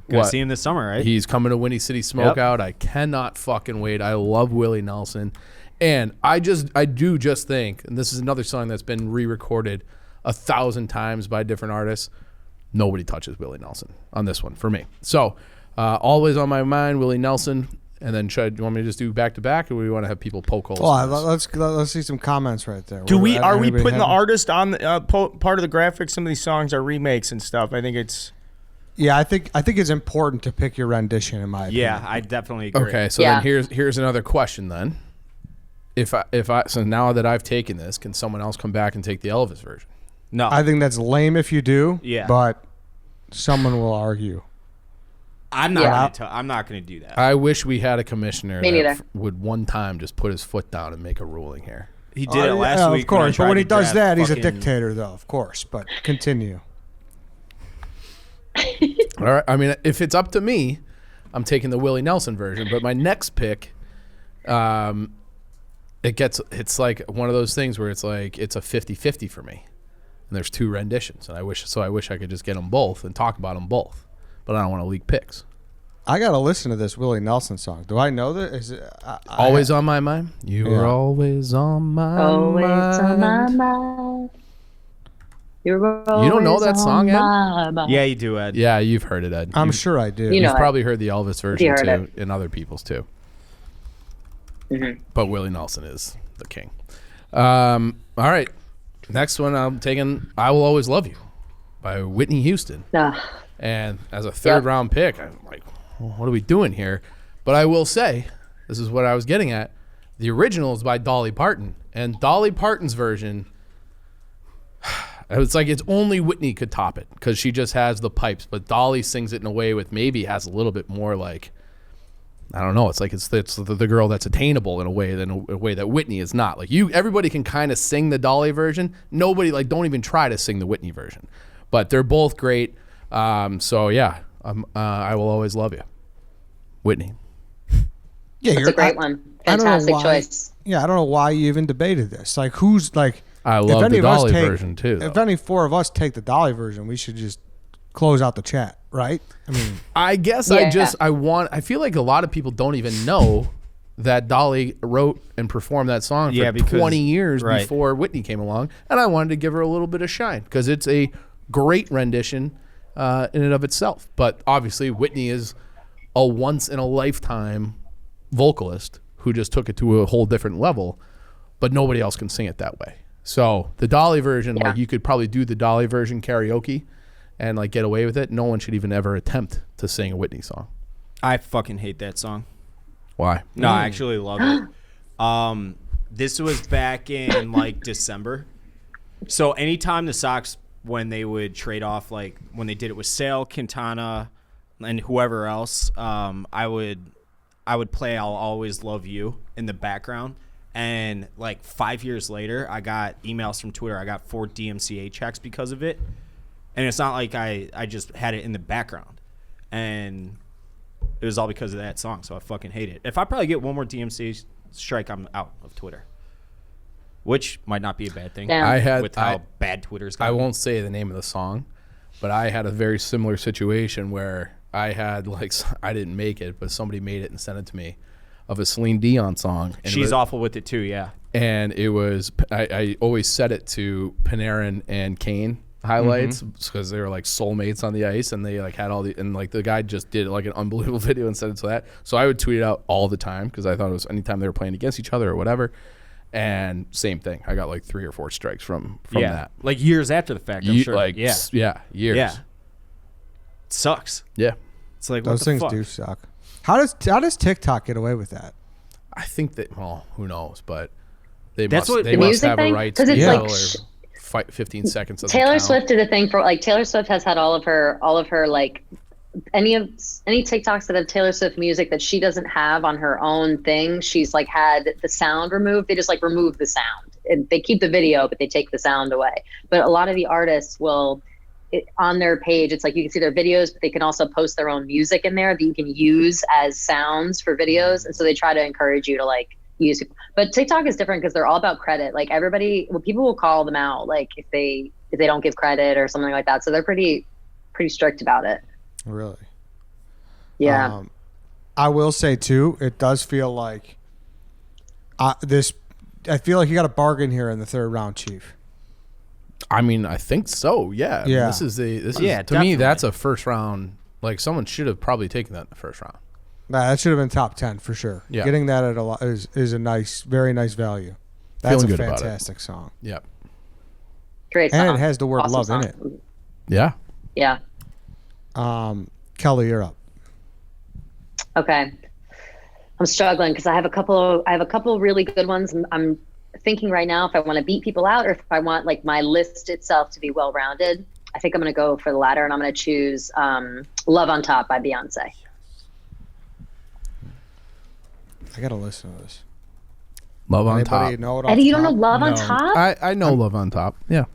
Gonna What? see him this summer, right? He's coming to Windy City Smokeout. I cannot fucking wait. I love Willie Nelson. And I do just think, and this is another song that's been re-recorded 1,000 times by different artists, nobody touches Willie Nelson on this one for me. So, Always on My Mind, Willie Nelson. And then do you want me to just do back-to-back, or do we want to have people poke holes? Well, in this? let's see some comments right there. Are we Anybody putting the have- artist on the, part of the graphics? Some of these songs are remakes and stuff. I think it's. Yeah, I think it's important to pick your rendition. In my opinion. Yeah, I definitely agree. Okay, so Yeah. then here's another question then. If I so now that I've taken this, can someone else come back and take the Elvis version? No. I think that's lame if you do. Yeah. But someone will argue. I'm not. Yeah. I'm not going to do that. I wish we had a commissioner Me that neither. would one time just put his foot down and make a ruling here. He did it last week. Of course, but when he does that, he's a fucking- dictator, though. Of course, but continue. All right. I mean, if it's up to me, I'm taking the Willie Nelson version. But my next pick, it's like one of those things where it's like it's a 50-50 for me, and there's two renditions, and I wish I could just get them both and talk about them both, but I don't want to leak picks. I gotta listen to this Willie Nelson song. Do I know that? Is it Always on my mind. You Yeah. were always on my Always mind. on my mind. You're You don't know always that song, on Ed? my mind. Yeah, you do, Ed. Yeah, you've heard it, Ed. I'm sure I do. You know You've it. probably heard the Elvis version heard too, it. and other people's too. Mhm. But Willie Nelson is the king. All right, next one I'm taking. "I Will Always Love You" by Whitney Houston. Ugh. And as a third round pick, I'm like, well, what are we doing here? But I will say, this is what I was getting at. The original is by Dolly Parton, and Dolly Parton's version, it's like it's only Whitney could top it because she just has the pipes. But Dolly sings it in a way with maybe has a little bit more like, I don't know. It's like it's the girl that's attainable in a way than a way that Whitney is not. Like everybody can kind of sing the Dolly version. Nobody don't even try to sing the Whitney version. But they're both great. So yeah, "I Will Always Love You," Whitney. Yeah, That's a great one. I don't know Fantastic why- choice. Yeah, I don't know why you even debated this. Like, who's like? I if love any the of us Dolly take- version too. If though. any four of us take the Dolly version, we should just close out the chat, right? I mean, I guess Yeah. I feel like a lot of people don't even know that Dolly wrote and performed that song for Yeah, because- 20 years right. before Whitney came along, and I wanted to give her a little bit of shine because it's a great rendition in and of itself. But obviously, Whitney is a once-in-a-lifetime vocalist who just took it to a whole different level, but nobody else can sing it that way. So the Dolly version, Yeah. like you could probably do the Dolly version karaoke and like get away with it. No one should even ever attempt to sing a Whitney song. I fucking hate that song. Why? No, I actually love it. This was back in like December. So anytime the Sox when they would trade off, like when they did it with Sale, Quintana, and whoever else, I would play "I'll Always Love You" in the background. And like 5 years later, I got emails from Twitter. I got 4 DMCA checks because of it. And it's not like I just had it in the background. And it was all because of that song. So I fucking hate it. If I probably get one more DMCA strike, I'm out of Twitter. Which might not be a bad thing. Damn. With how bad Twitter's I gotten. won't say the name of the song, but I had a very similar situation where I had like I didn't make it, but somebody made it and sent it to me of a Celine Dion song. And She's awful with it too, yeah. And it was I always set it to Panarin and Kane highlights because they were like soulmates on the ice, and they like had all the and like the guy just did like an unbelievable video and sent it to that. So I would tweet it out all the time because I thought it was anytime they were playing against each other or whatever. And same thing, I got like 3 or 4 strikes from that. Like years after the fact, I'm sure. Like years. Yeah. It sucks. Yeah. It's like Those what the things fuck? do suck. How does TikTok get away with that? I think that who knows, but they That's must what- they The must music have thing? a right 'Cause to it's yell like or 15 seconds. doesn't Taylor count. Swift did a thing for like Taylor Swift has had all of her like any TikToks that have Taylor Swift music that she doesn't have on her own thing. She's like had the sound removed. They just like remove the sound. And they keep the video, but they take the sound away. But a lot of the artists will on their page, it's like you can see their videos, but they can also post their own music in there that you can use as sounds for videos. And so they try to encourage you to like use it. But TikTok is different because they're all about credit. Like people will call them out like if they don't give credit or something like that. So they're pretty strict about it. Really? Yeah. I will say too, it does feel like I feel like you got a bargain here in the 3rd round, Chief. I mean, I think so. Yeah. I mean, Yeah. this is to definitely. me that's a first round. Like someone should have probably taken that in the first round. Nah, that should have been top 10 for sure. Yeah. Getting that at a lot is a nice, very nice value. That's Feeling a good about it. fantastic song. Yep. Great song. And it has the word Awesome love song. in it. Yeah. Yeah. Kelly, you're up. Okay. I'm struggling because I have a couple really good ones. I'm thinking right now if I want to beat people out or if I want like my list itself to be well-rounded. I think I'm going to go for the latter, and I'm going to choose Love on Top by Beyonce. I got to listen to this. Love on Anybody top. know it off Eddie, the you don't know top? Love on No. Top? I know Love on Top. Yeah.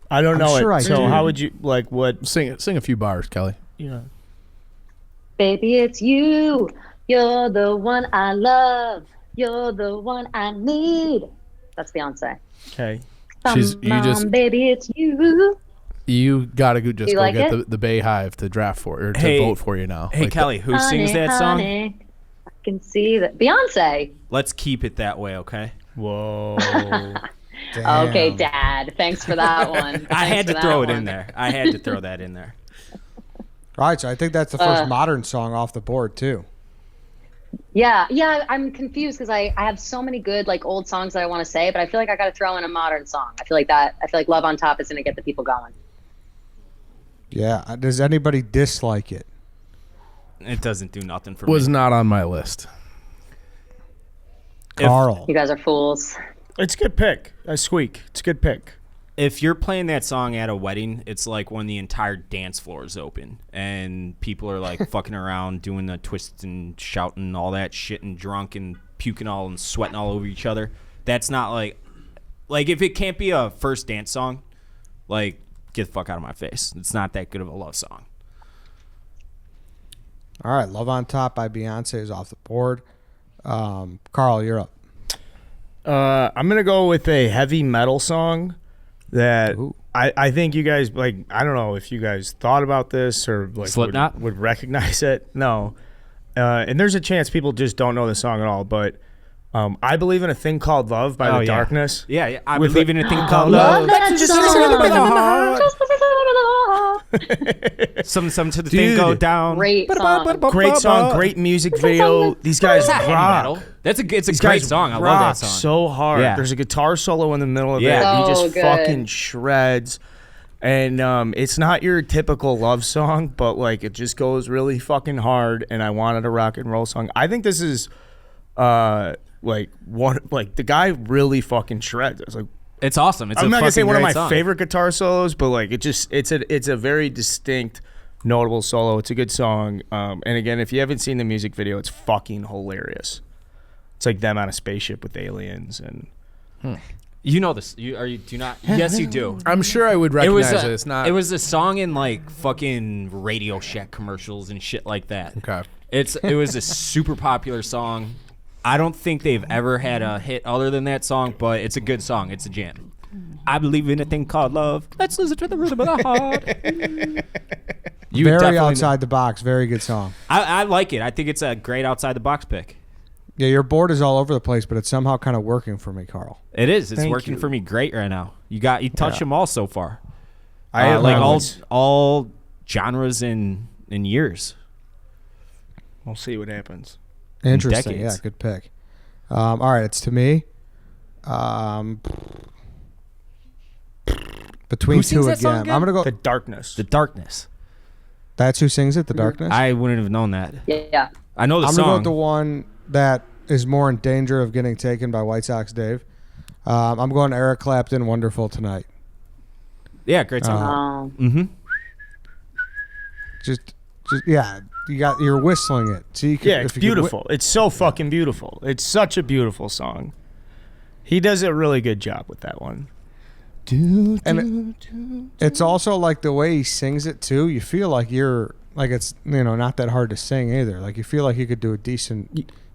I don't I'm know sure it. I So do. how would you like what? Sing a few bars, Kelly. You know, Baby, it's you. You're the one I love. You're the one I need. That's Beyonce. okay. Baby, it's you. You gotta just You go like get it? the Bay Hive to draft for or to Hey. vote for you now. Hey, Like, Kelly, who sings that song? Honey, I can see that. Beyonce. Let's keep it that way, okay? Whoa. Damn. Okay, Dad. Thanks for that one. I had Thanks to for throw that it in one. there. I had to throw that in there. Right, so I think that's the first modern song off the board too. Yeah. I'm confused because I have so many good like old songs that I want to say, but I feel like I got to throw in a modern song. I feel like Love on Top is going to get the people going. Yeah. Does anybody dislike it? It doesn't do nothing for was me. not on my list. Carl. You guys are fools. It's a good pick. I squeak. It's a good pick. If you're playing that song at a wedding, it's like when the entire dance floor is open and people are like fucking around doing the twists and shouting all that shit and drunk and puking all and sweating all over each other. That's not like if it can't be a first dance song, like get the fuck out of my face. It's not that good of a love song. All right, Love on Top by Beyonce is off the board. Carl, you're up. I'm gonna go with a heavy metal song that Ooh. I think you guys like. I don't know if you guys thought about this or like Slipknot? would recognize it. No, and there's a chance people just don't know the song at all. But I Believe in a Thing Called Love by Oh, The yeah. Darkness. Yeah, I With believe the- in a thing called Love. love. That just song. listen to the heart. Some to the thing Dude. go down. Great song. Great song, great music video. These guys It's not heavy rock. metal. It's a These great guys song. I love rock that song. so hard. Yeah. There's a guitar solo in the middle of Yeah. it. He So just good. fucking shreds. And it's not your typical love song, but like it just goes really fucking hard. And I wanted a rock and roll song. I think this is like the guy really fucking shreds. It's like It's awesome. It's I'm not gonna say one of my song. favorite guitar solos, but like it's a very distinct, notable solo. It's a good song. And again, if you haven't seen the music video, it's fucking hilarious. It's like them on a spaceship with aliens and. You know this. Do you not? Yes, you do. I'm sure I would recognize it. It's not. It was a song in like fucking Radio Shack commercials and shit like that. Okay. It was a super popular song. I don't think they've ever had a hit other than that song, but it's a good song. It's a jam. I believe in a thing called love. Let's listen to the rhythm of the heart. Very outside the box. Very good song. I like it. I think it's a great outside the box pick. Yeah, your board is all over the place, but it's somehow kind of working for me, Carl. It is. It's Thank working you. for me great right now. You touched them all so far. I have like my all genres in years. We'll see what happens. Interesting. decades. Yeah, good pick. All right, it's to me. Between Who sings two that song again. again? I'm gonna go. The darkness. The Darkness. That's who sings it. The Darkness. I wouldn't have known that. Yeah. I know the I'm song. gonna go with the one that is more in danger of getting taken by White Sox Dave. I'm going Eric Clapton. Wonderful Tonight. Yeah, great song. Oh. Just yeah. You're whistling it. So you could, Yeah, it's if you could beautiful. It's so fucking beautiful. It's such a beautiful song. He does a really good job with that one. It's also like the way he sings it too. You feel like you're like it's not that hard to sing either. Like you feel like you could do a decent.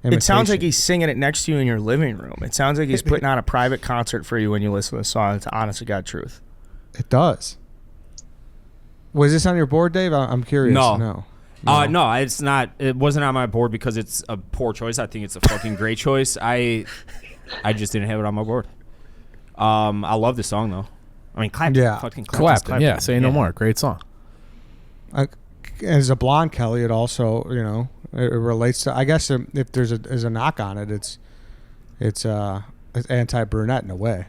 Imitation. It sounds like he's singing it next to you in your living room. It sounds like he's putting on a private concert for you when you listen to the song. It's honest to God truth. It does. Was this on your board, Dave? I'm curious. No. No, it's not. It wasn't on my board because it's a poor choice. I think it's a fucking great choice. I just didn't have it on my board. I love this song though. I mean, Clapton. Yeah. Fucking Clapton. Yeah, say no more. Great song. As a blonde Kelly, it also it relates to. I guess if there's a knock on it, it's anti-brunette in a way.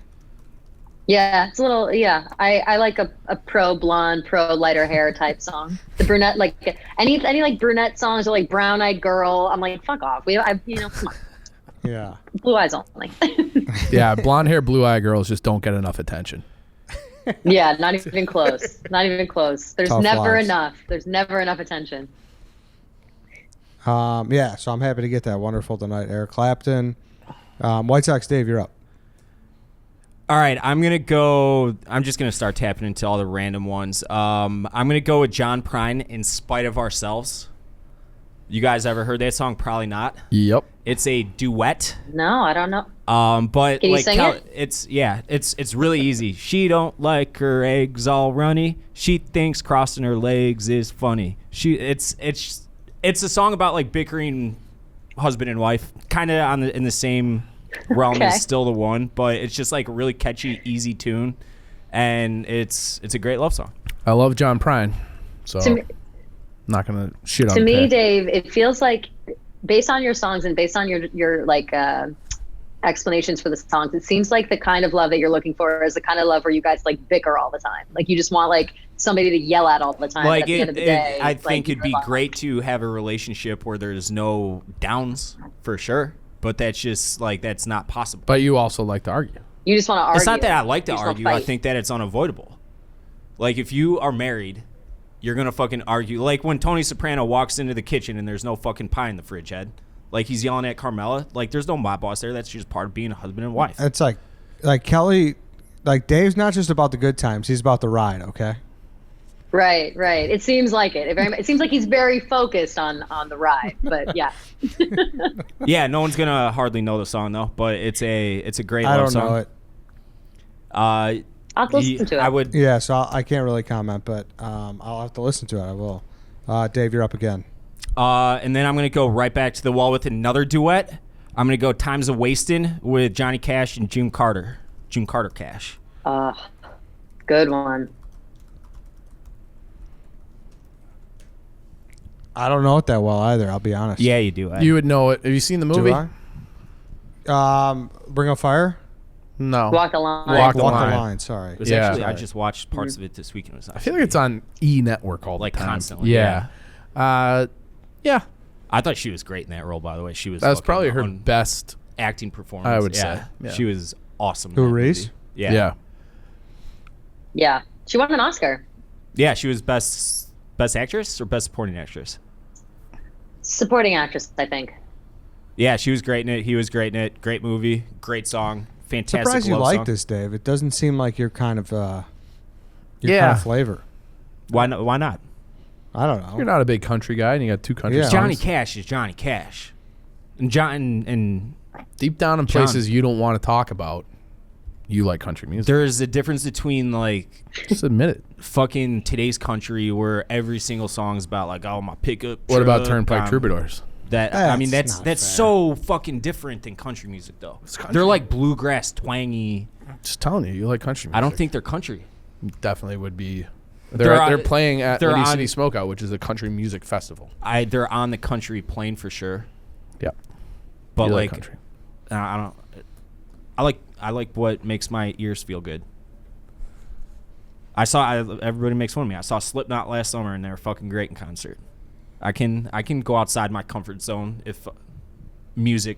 Yeah, it's a little. Yeah, I like a pro blonde, pro lighter hair type song. The brunette, like any like brunette songs or like brown eyed girl. I'm like, fuck off. Come on. Yeah. Blue eyes only. Yeah, blonde hair, blue eye girls just don't get enough attention. Yeah, not even close. Not even close. There's Tough never lives. enough. There's never enough attention. Yeah. So I'm happy to get that. Wonderful Tonight, Eric Clapton. White Sox Dave, you're up. All right, I'm just gonna start tapping into all the random ones. I'm gonna go with John Prine, "In Spite of Ourselves." You guys ever heard that song? Probably not. Yep. It's a duet. No, I don't know. But Can you like sing it? it's really easy. She don't like her eggs all runny. She thinks crossing her legs is funny. It's a song about like bickering husband and wife, kind of in the same realm Okay. as Still the One, but it's just like a really catchy, easy tune, and it's a great love song. I love John Prine, so To me- not gonna shit on To the me, pick. Dave, it feels like based on your songs and based on your like explanations for the songs, it seems like the kind of love that you're looking for is the kind of love where you guys like bicker all the time. Like you just want like somebody to yell at all the time. Like at the end of the day, I like, think it'd be you're great to have a relationship where there's no downs for sure, but that's not possible. But you also like to argue. You just want to argue. It's not that I like to You just wanna argue. I fight. think that it's unavoidable. Like if you are married, you're gonna fucking argue. Like when Tony Soprano walks into the kitchen and there's no fucking pie in the fridge head. Like he's yelling at Carmela. Like there's no mob boss there. That's just part of being a husband and wife. It's like Kelly, like Dave's not just about the good times. He's about the ride. Okay. Right. It seems like it. It seems like he's very focused on the ride. But yeah. Yeah, no one's gonna hardly know the song though, but it's a great I love don't song. know it. I'll listen to it. I would. Yeah. So I can't really comment, but I'll have to listen to it. I will. Dave, you're up again. And then I'm going to go right back to the wall with another duet. I'm going to go Times of Wastin' with Johnny Cash and June Carter. June Carter Cash. Good one. I don't know it that well either. I'll be honest. Yeah, you do. You would know it. Have you seen the movie? Do I? Ring of Fire. No. Walk the line. Walk the Walk line. the line. Sorry. It was Yeah. actually, I just watched parts of it this weekend. It was I feel like it's on E Network all the Like time. constantly, Yeah. Yeah. I thought she was great in that role, by the way. She was That was fucking probably her on best. acting performance. I would Yeah. say, yeah. She was awesome. in Who, that Reese? movie. Yeah. Yeah. She won an Oscar. Yeah, she was best actress or best supporting actress. Supporting actress, I think. Yeah, she was great in it. He was great in it. Great movie. Great song. Fantastic Surprised you love like song. this, Dave. It doesn't seem like your kind of kind Yeah. of flavor. Why not? Why not? I don't know. You're not a big country guy, and you got 2 country Yeah. songs. Johnny Cash is Johnny Cash, and John and Deep down in places you don't want to talk about, you like country music. there's a difference between like Just admit it. fucking today's country where every single song's about like, oh, my pickup. What about truck, Turnpike Troubadours? I mean, That's that's not fair. so fucking different than country music, though. country. They're like bluegrass, twangy. Just telling you like country music. I don't think they're country. Definitely would be. They're They're on- playing at they're Windy on- City Smokeout, which is a country music festival. They're on the country plane for sure. Yeah. But You like, country. I don't. I like what makes my ears feel good. Everybody makes fun of me. I saw Slipknot last summer and they were fucking great in concert. I can go outside my comfort zone if music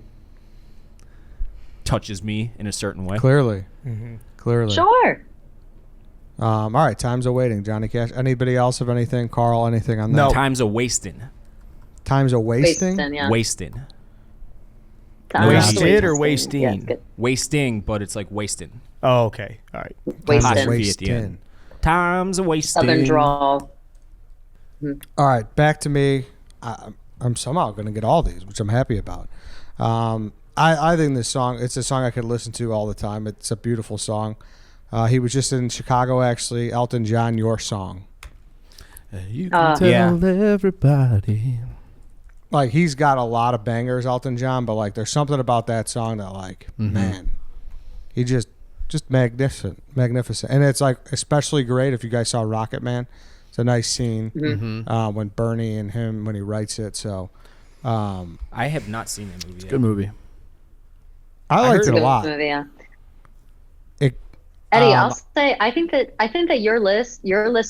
touches me in a certain way. Clearly. Mm-hmm. Clearly. Sure. All right. Time's a waiting. Johnny Cash. Anybody else have anything? Carl, anything on that? No. Time's a wasting. Time's a wasting? Wasting, yeah. Wasting. Time Wasted is or wasting. Yeah, wasting? it's good. Wasting, but it's like wasting. Oh, okay. All right. Time's Wasting. a Wasting. At the end. Time's a wasting. Southern drawl. All right, back to me. I'm somehow going to get all these, which I'm happy about. I think this song, it's a song I could listen to all the time. It's a beautiful song. He was just in Chicago, actually. Elton John, Your Song. You can tell everybody. Like, he's got a lot of bangers, Elton John, but, like, there's something about that song that, like, man, he just magnificent. And it's, like, especially great if you guys saw Rocket Man. It's a nice scene when Bernie and him, when he writes it. So I have not seen that movie yet. Good movie. I liked It's it a a good lot. movie, yeah. It, Eddie, Um, I'll say I think that your list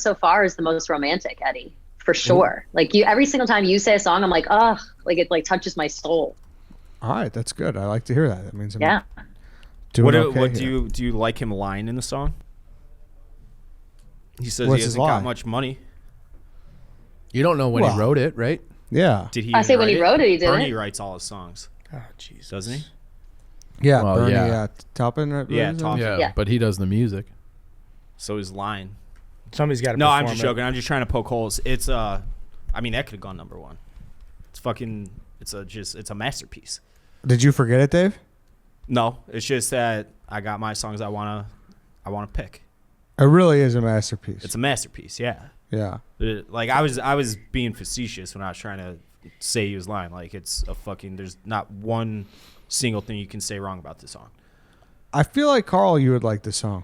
so far is the most romantic, Eddie, for sure. Like every single time you say a song, I'm like, ugh, like it like touches my soul. all right, that's good. I like to hear that. That means I'm Yeah. doing What okay do here. you like him lying in the song? He says What's he his hasn't got line? much money. You don't know when Well- he wrote it, right? Yeah, Did he? I even say when he wrote it, he didn't. Bernie writes all his songs, Oh, Jesus. doesn't he? yeah, Well, Bernie yeah. Taupin. Right? Yeah, What is it? Taupin. Yeah, Yeah. but he does the music. So he's lying. Somebody's got to No, I'm just joking. I'm just trying to poke holes. It's I mean that could have gone number one. It's fucking. It's a masterpiece. Did you forget it, Dave? No, it's just that I got my songs I wanna pick. It really is a masterpiece. It's a masterpiece. Yeah. Yeah. Like I was being facetious when I was trying to say he was lying. Like it's a fucking. There's not one single thing you can say wrong about this song. I feel like, Carl, you would like this song.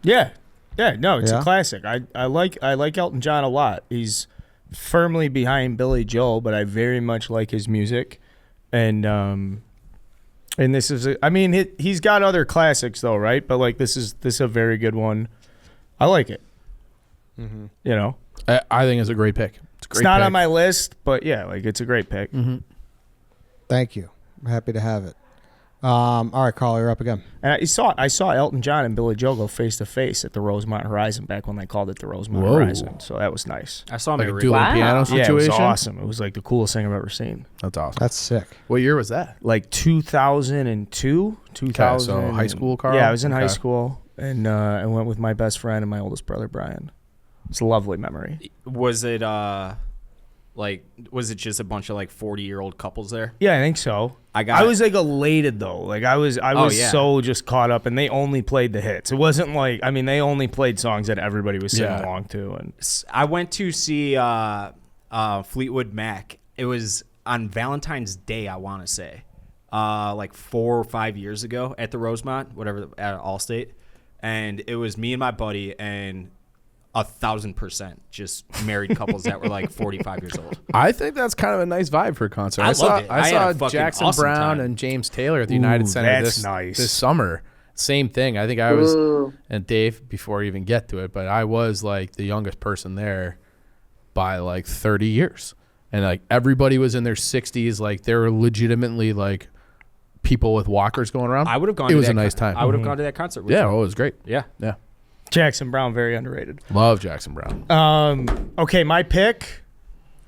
Yeah. Yeah, no, it's Yeah? a classic. I like Elton John a lot. He's firmly behind Billy Joel, but I very much like his music. And this is he's got other classics though, right? But like this is a very good one. I like it. Mm-hmm. You know. I think it's a great pick. It's a great It's not pick. on my list, but yeah, like it's a great pick. Thank you. I'm happy to have it. All right, Carl, you're up again. And I saw Elton John and Billy Joel go face to face at the Rosemont Horizon back when they called it the Rosemont Whoa. Horizon. So that was nice. I saw him like at a Rick- dual Wow. piano Yeah, situation. it was awesome. It was like the coolest thing I've ever seen. That's awesome. That's sick. What year was that? Like 2002, 2000. so high school, Carl? Yeah, I was in high Okay. school, and I went with my best friend and my oldest brother Brian. It's a lovely memory. Was it was it just a bunch of like 40-year-old couples there? Yeah, I think so. I was like elated though. Like I was yeah. so just caught up, and they only played the hits. It wasn't like they only played songs that everybody was singing Yeah. along to. And I went to see Fleetwood Mac. It was on Valentine's Day, I want to say, like 4 or 5 years ago at the Rosemont, whatever, at Allstate, and it was me and my buddy and 1,000% just married couples that were like 45 years old. I think that's kind of a nice vibe for a concert. I saw loved it. I had a saw fucking Jackson awesome Brown time. and James Taylor at the United Ooh, Center that's nice. this summer. Same thing. I think I was, Ooh. and Dave, before I even get to it, but I was like the youngest person there by like 30 years. And like everybody was in their 60s. Like they were legitimately like people with walkers going around. I would have gone. It to was that a nice time. I would have gone to that concert. With Yeah, you. it was great. Yeah. Yeah. Jackson Brown, very underrated. Love Jackson Brown. Okay, my pick.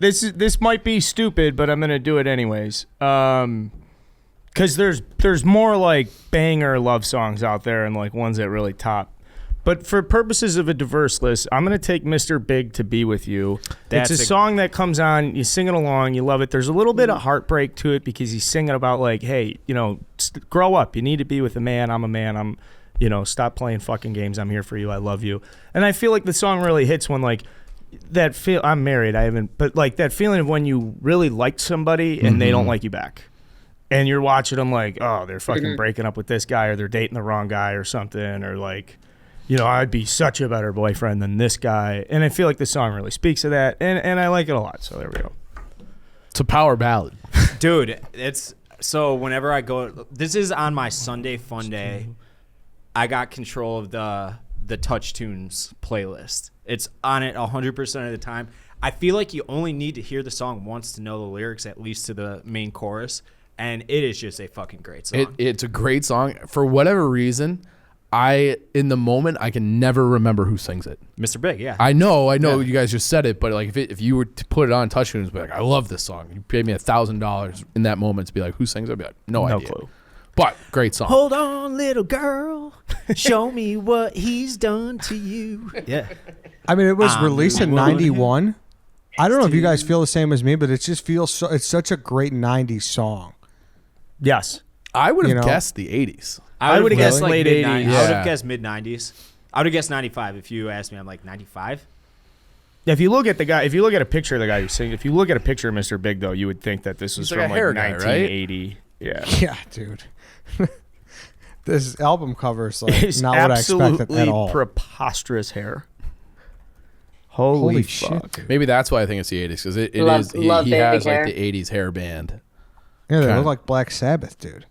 This might be stupid, but I'm gonna do it anyways. Because there's more like banger love songs out there and like ones that really top. But for purposes of a diverse list, I'm gonna take Mr. Big to Be With You. It's a song that comes on, you sing it along, you love it. There's a little bit of heartbreak to it because he's singing about like, hey, grow up. You need to be with a man. I'm a man. Stop playing fucking games. I'm here for you. I love you. And I feel like the song really hits when like that feel. I'm married. I haven't, but like that feeling of when you really liked somebody and they don't like you back, and you're watching them like, oh, they're fucking breaking up with this guy or they're dating the wrong guy or something, or like, I'd be such a better boyfriend than this guy. And I feel like the song really speaks to that, and I like it a lot. So there we go. It's a power ballad. Dude, it's so whenever I go, this is on my Sunday Fun Day. I got control of the Touch Tunes playlist. It's on it 100% of the time. I feel like you only need to hear the song once to know the lyrics, at least to the main chorus, and it is just a fucking great song. It's a great song. For whatever reason, in the moment, I can never remember who sings it. Mr. Big, yeah. I know you guys just said it, but like if you were to put it on Touch Tunes, be like, I love this song. You paid me $1,000 in that moment to be like, who sings it? I'd be like, no idea. clue. But great song. Hold on, little girl. Show me what he's done to you. Yeah. I mean, it was released in 91. I don't know if you guys feel the same as me, but it just feels it's such a great 90s song. Yes. I would have guessed the 80s. I would have guessed like late mid 80s. I would Yeah. have guessed mid 90s. I would have guessed 95 if you asked me. I'm like 95. If you look at a picture of the guy who's singing, if you look at a picture of Mr. Big, though, you would think that this was He's like from a hair like guy, right? 1980. Yeah. Yeah, dude. This album cover is like It's not what I expected absolutely at all. preposterous hair. Holy fuck. shit. Maybe that's why I think it's the 80s, because it Love- is. love He baby has hair. like the 80s hair band. Yeah, they Okay. look like Black Sabbath, dude.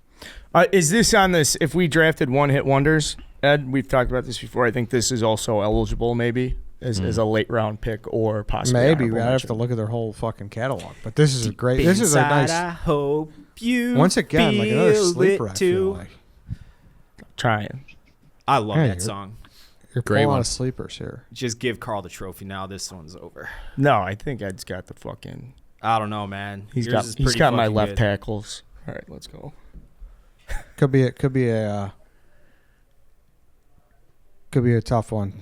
Is this on this? If we drafted one-hit wonders, Ed, we've talked about this before. I think this is also eligible, maybe as a late round pick or possibly. Maybe honorable I'd have mention. to look at their whole fucking catalog. But this is a great. This is a Inside, nice. I hope you Once again, like another feel sleeper. it I feel too. like Trying. I love Yeah, that you're- song. you're Great pulling one. out of sleepers here. Just give Carl the trophy now. This one's over. No, I think Ed's got the fucking. I don't know, man. He's Yours got. is He's pretty got my fucking left good. tackles. All right, let's go. Could be a tough one.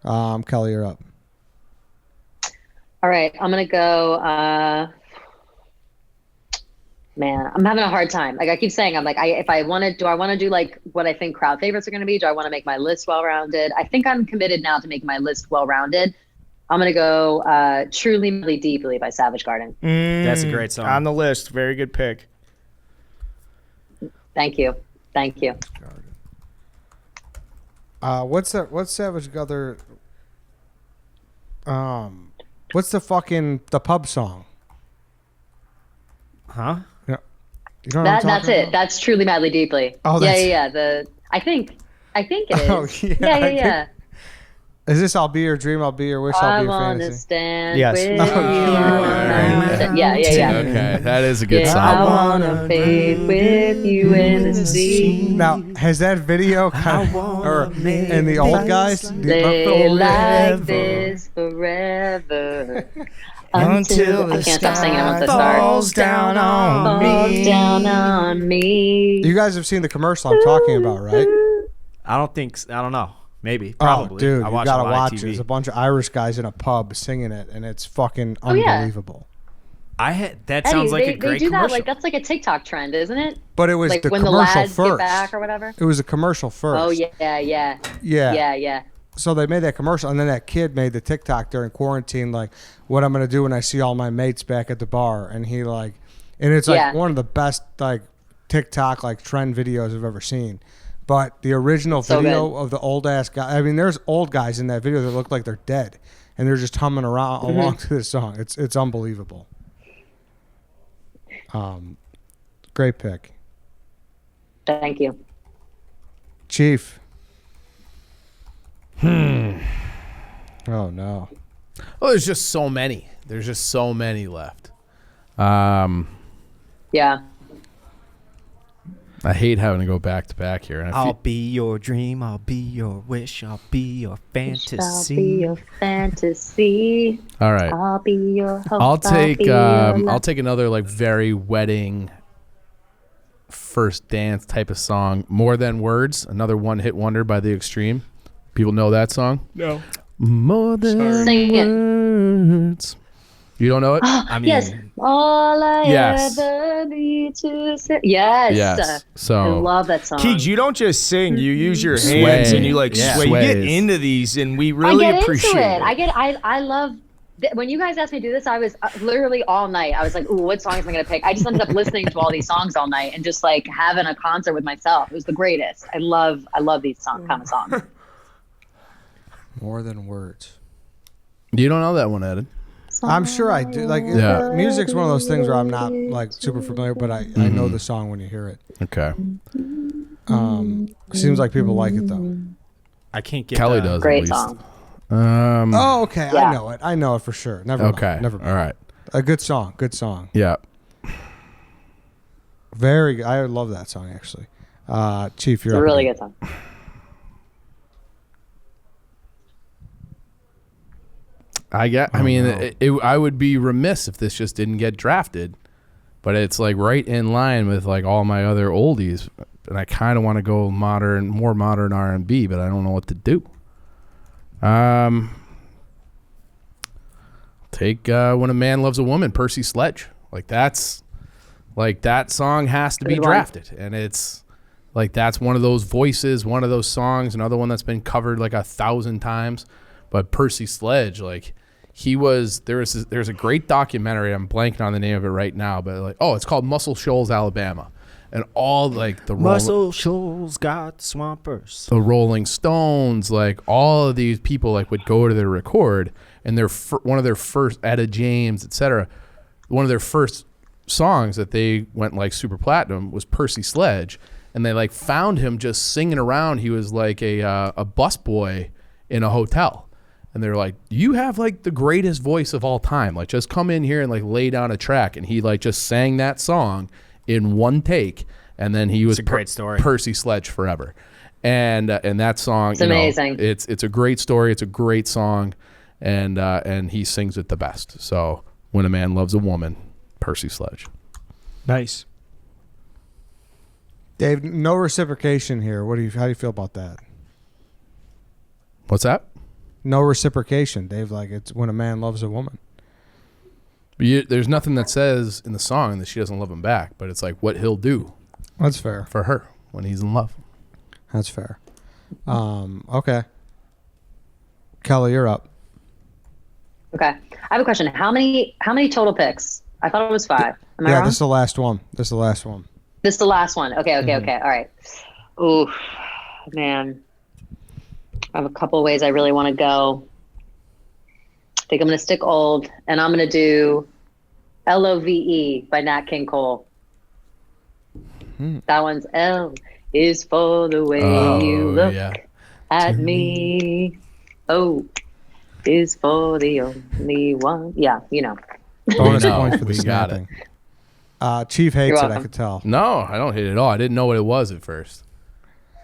Kelly, you're up. All right, I'm gonna go. Man, I'm having a hard time. Like I keep saying, I'm like, if I want to, do I want to do like what I think crowd favorites are going to be? Do I want to make my list well-rounded? I think I'm committed now to make my list well-rounded. I'm gonna go "Truly, Madly, Deeply" by Savage Garden. That's a great song. On the list, very good pick. Thank you. What's that? What's Savage Garden? What's the pub song? Huh? Yeah, you know what I'm That's talking it. about? That's "Truly, Madly, Deeply." Oh, yeah. that's- I think it is. Oh, yeah, Yeah. Is this "I'll Be Your Dream, I'll Be Your Wish, I'll I Be Your wanna Fantasy"? stand Yes. with Oh, you. Yeah. Okay, that is a good Yeah, song. I wanna bathe with you in the sea. Now, has that video kind of, or and the old guys? Stay like this forever. Until I can't stop singing. I want to start. Falls down on Falls me. down on me. You guys have seen the commercial I'm talking about, right? I don't know. Maybe. Probably. Oh, dude, I you watch gotta a lot watch of it. TV. There's a bunch of Irish guys in a pub singing it, and it's fucking yeah. unbelievable. That Eddie, sounds like they, a great they do that commercial. like that's like a TikTok trend, isn't it? But it was Like the when the commercial lads first. get back or whatever. It was a commercial first. Oh yeah. Yeah. So they made that commercial, and then that kid made the TikTok during quarantine, like, what I'm gonna do when I see all my mates back at the bar, and he like, and it's like Yeah. one of the best like TikTok like trend videos I've ever seen. But the original So video good. of the old ass guy, I mean, there's old guys in that video that look like they're dead, and they're just humming around Mm-hmm. along to this song. It's unbelievable. Great pick, Thank you. Chief. Oh no. Oh, there's just so many. There's just so many left. Yeah. I hate having to go back to back here. And I'll be your dream. I'll be your wish. I'll be your fantasy. I'll be your fantasy. All right. I'll be your hope. I'll take be your I'll take another like very wedding first dance type of song. More Than Words, another one-hit wonder by The Extreme. People know that song? No. More than Sing it. words. You don't know it? I mean, Yes. All I Yes. ever need to say. Yes. Yes. I So love that song. Keegs, you don't just sing. You use your Sway. hands and you like Yeah. sway. You get Sways. into these, and we I really get appreciate into it. it. I love. When you guys asked me to do this, I was literally all night. I was like, "Ooh, what songs am I gonna pick?" I just ended up listening to all these songs all night and just like having a concert with myself. It was the greatest. I love these kind of songs. More Than Words. you don't know that one, Ed. I'm sure I do. Like, Yeah. music's one of those things where I'm not like super familiar, but I know the song when you hear it. Okay. Seems like people like it though. I can't get Kelly the- does Great at least. song. Oh, okay. Yeah. I know it. I know it for sure. Never mind. Okay. Never mind. All right. A good song. Good song. Yeah. Very good. I love that song actually. Chief, you're It's a up really again. good song. I mean, I would be remiss if this just didn't get drafted, but it's like right in line with like all my other oldies, and I kind of want to go more modern R&B, but I don't know what to do. Take When a Man Loves a Woman, Percy Sledge. That song has to be Good one. drafted, and it's like that's one of those voices, one of those songs, another one that's been covered like 1,000 times. But Percy Sledge, like there's a great documentary. I'm blanking on the name of it right now, but it's called Muscle Shoals, Alabama, and all like the Muscle Shoals got swampers. the Rolling Stones, like all of these people like would go to their record, and one of their first Etta James, etc. One of their first songs that they went like super platinum was Percy Sledge, and they like found him just singing around. He was like a busboy in a hotel. And they're like, you have like the greatest voice of all time. Like, just come in here and like lay down a track. And he like just sang that song in one take. And then he was a great story. Percy Sledge forever. And that song, It's amazing. It's a great story. It's a great song. And he sings it the best. So When a Man Loves a Woman, Percy Sledge. Nice. Dave, no reciprocation here. How do you feel about that? What's that? No reciprocation, Dave. Like, it's when a man loves a woman. There's nothing that says in the song that she doesn't love him back, but it's like what he'll do That's fair. for her when he's in love. That's fair. Okay. Kelly, you're up. Okay. I have a question. How many total picks? I thought it was 5. Am I wrong? This is the last one. This is the last one. This is the last one. Okay. All right. Ooh, man. I have a couple ways I really want to go. I think I'm going to stick old, and I'm going to do LOVE by Nat King Cole. That one's L is for the way you look at me. O is for the only one. Yeah, you know. Bonus know. points for the We got snapping. Chief hates You're it, I welcome. could tell. No, I don't hate it at all. I didn't know what it was at first.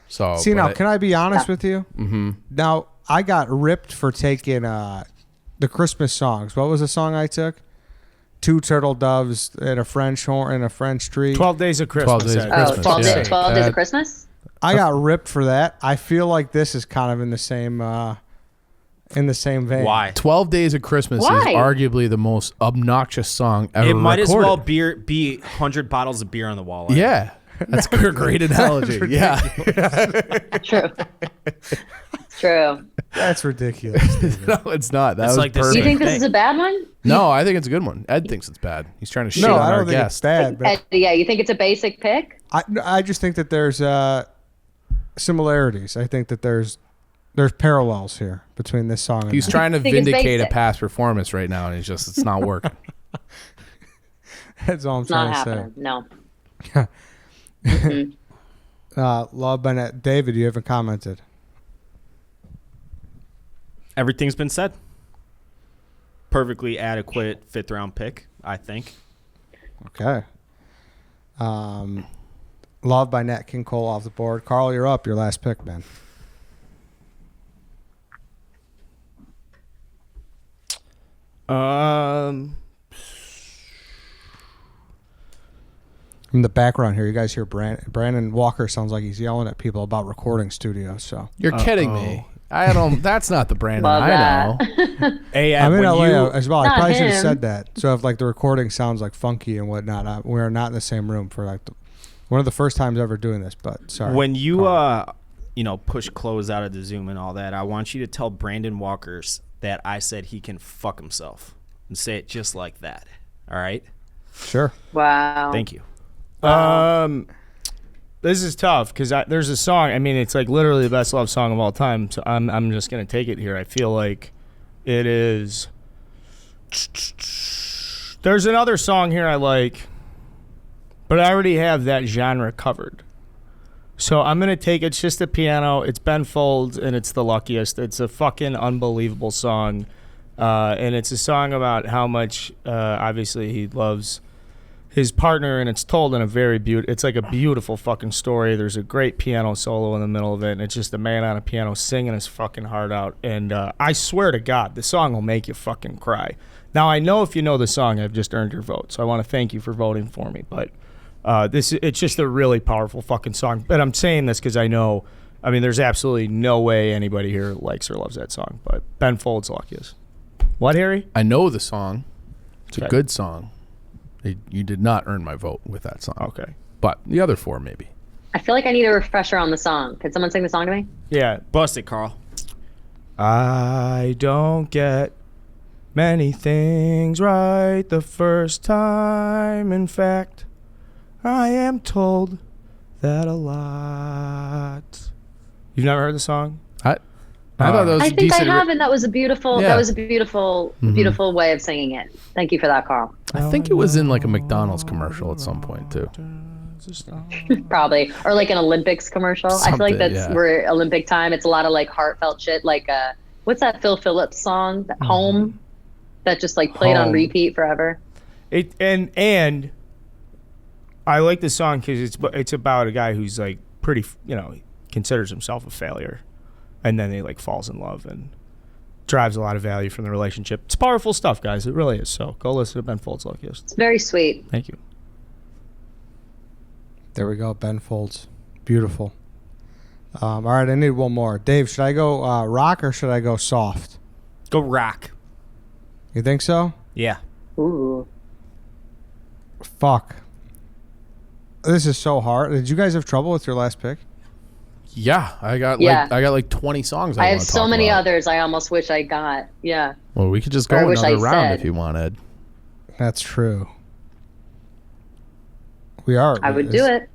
So See, now, can I be honest with you? Mm-hmm. Now, I got ripped for taking the Christmas songs. What was the song I took? 2 turtle doves and a French horn and a French tree. 12 Days of Christmas. 12 Days of Ed. Christmas. Oh, 12, Yeah. days, 12 days of Christmas? I got ripped for that. I feel like this is kind of in the same vein. Why? 12 Days of Christmas Why? is arguably the most obnoxious song ever It might as recorded. well be 100 bottles of beer on the wall. Yeah. That's a great analogy. Yeah. True. True. That's ridiculous. David. No, it's not. That It's was like the perfect. Do you think this Hey. is a bad one? No, I think it's a good one. Ed thinks it's bad. He's trying to shit No, on I our don't think it's guest. bad, but Yeah, you think it's a basic pick? I just think that there's similarities. I think that there's parallels here between this song and He's that. trying to think it's vindicate a basic. past performance right now, and it's not working. That's all I'm It's not trying to happening. No. say. Love Bennett. David, you haven't commented. Everything's been said. Perfectly adequate 5th round pick, I think. Okay. Love by Nat King Cole off the board. Carl, you're up. Your last pick, man. In the background here, you guys hear Brandon Walker sounds like he's yelling at people about recording studios. So You're kidding me. I don't. That's not the Brandon Love I know. that. Hey, I'm in when LA you, as well. I Not probably should have him. said that. So if like the recording sounds like funky and whatnot, we are not in the same room for like one of the first times ever doing this. But sorry. when you push clothes out of the Zoom and all that, I want you to tell Brandon Walkers that I said he can fuck himself and say it just like that. All right. Sure. Wow. Thank you. This is tough because there's a song. I mean, it's like literally the best love song of all time. So I'm just gonna take it here. I feel like it is. There's another song here I like, but I already have that genre covered. So I'm gonna take it's just a piano. It's Ben Folds and it's The Luckiest. It's a fucking unbelievable song, and it's a song about how much obviously he loves his partner, and it's told in a very it's like a beautiful fucking story. There's a great piano solo in the middle of it, and it's just a man on a piano singing his fucking heart out. And I swear to God, the song will make you fucking cry. Now, I know if you know the song, I've just earned your vote, so I want to thank you for voting for me. But it's just a really powerful fucking song. But I'm saying this because I know, I mean, there's absolutely no way anybody here likes or loves that song. But Ben Folds' Luckiest. What, Harry? I know the song. It's a Okay. good song. You did not earn my vote with that song. Okay. But the other four, maybe. I feel like I need a refresher on the song. Could someone sing the song to me? Yeah. Bust it, Carl. I don't get many things right the first time. In fact, I am told that a lot. You've never heard the song? I thought that was I a think I decent. have, and that was a beautiful. Yeah. That was a beautiful, beautiful way of singing it. Thank you for that, Carl. I think it was in like a McDonald's commercial at some point too. Probably, or like an Olympics commercial. I feel like Something, that's yeah. we're Olympic time. It's a lot of like heartfelt shit. Like what's that Phil Phillips song? Home, that just like played on Home. repeat forever. And I like the song because it's about a guy who's like pretty, considers himself a failure, and then he like falls in love and drives a lot of value from the relationship. It's powerful stuff, guys. It really is. So go listen to Ben Folds' Luckiest. It's very sweet. Thank you. There we go. Ben Folds. Beautiful. All right. I need one more. Dave, should I go rock or should I go soft? Go rock. You think so? Yeah. Ooh. Fuck. This is so hard. Did you guys have trouble with your last pick? Yeah, I got Yeah. like 20 songs. I have wanna so talk many about. others I almost wish I got. Yeah. Well, we could just Or I go wish another I round said. if you wanted. That's true. We are. I would do it.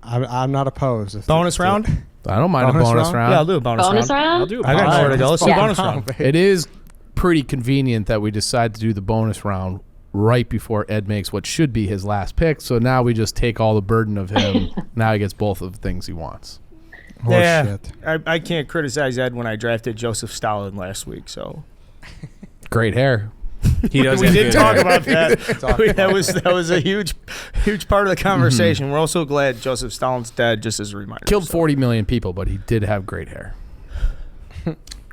I'm not opposed. Bonus round? I don't mind Bonus a bonus round? round. Yeah, I'll do a bonus, Bonus round. round? I'll do a I got bonus nowhere to round. go. Let's do a Yeah. bonus round. It is pretty convenient that we decide to do the bonus round right before Ed makes what should be his last pick. So now we just take all the burden of him. Now he gets both of the things he wants. Yeah, Shit. I can't criticize Ed when I drafted Joseph Stalin last week. So Great hair. He does. we have did good talk hair. about that. that was a huge part of the conversation. We're also glad Joseph Stalin's dead. Just as a reminder. Killed So. 40 million people, but he did have great hair.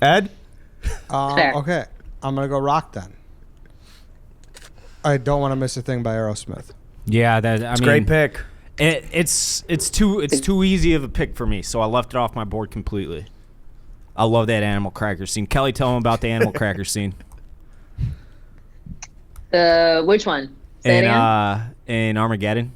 Ed. Fair. Okay. I'm going to go rock then. I don't want to miss a thing by Aerosmith. Yeah, that. I mean, Great pick. It's too easy of a pick for me, so I left it off my board completely. I love that animal cracker scene. Kelly, tell him about the animal cracker scene. Which one? Say it again. In Armageddon.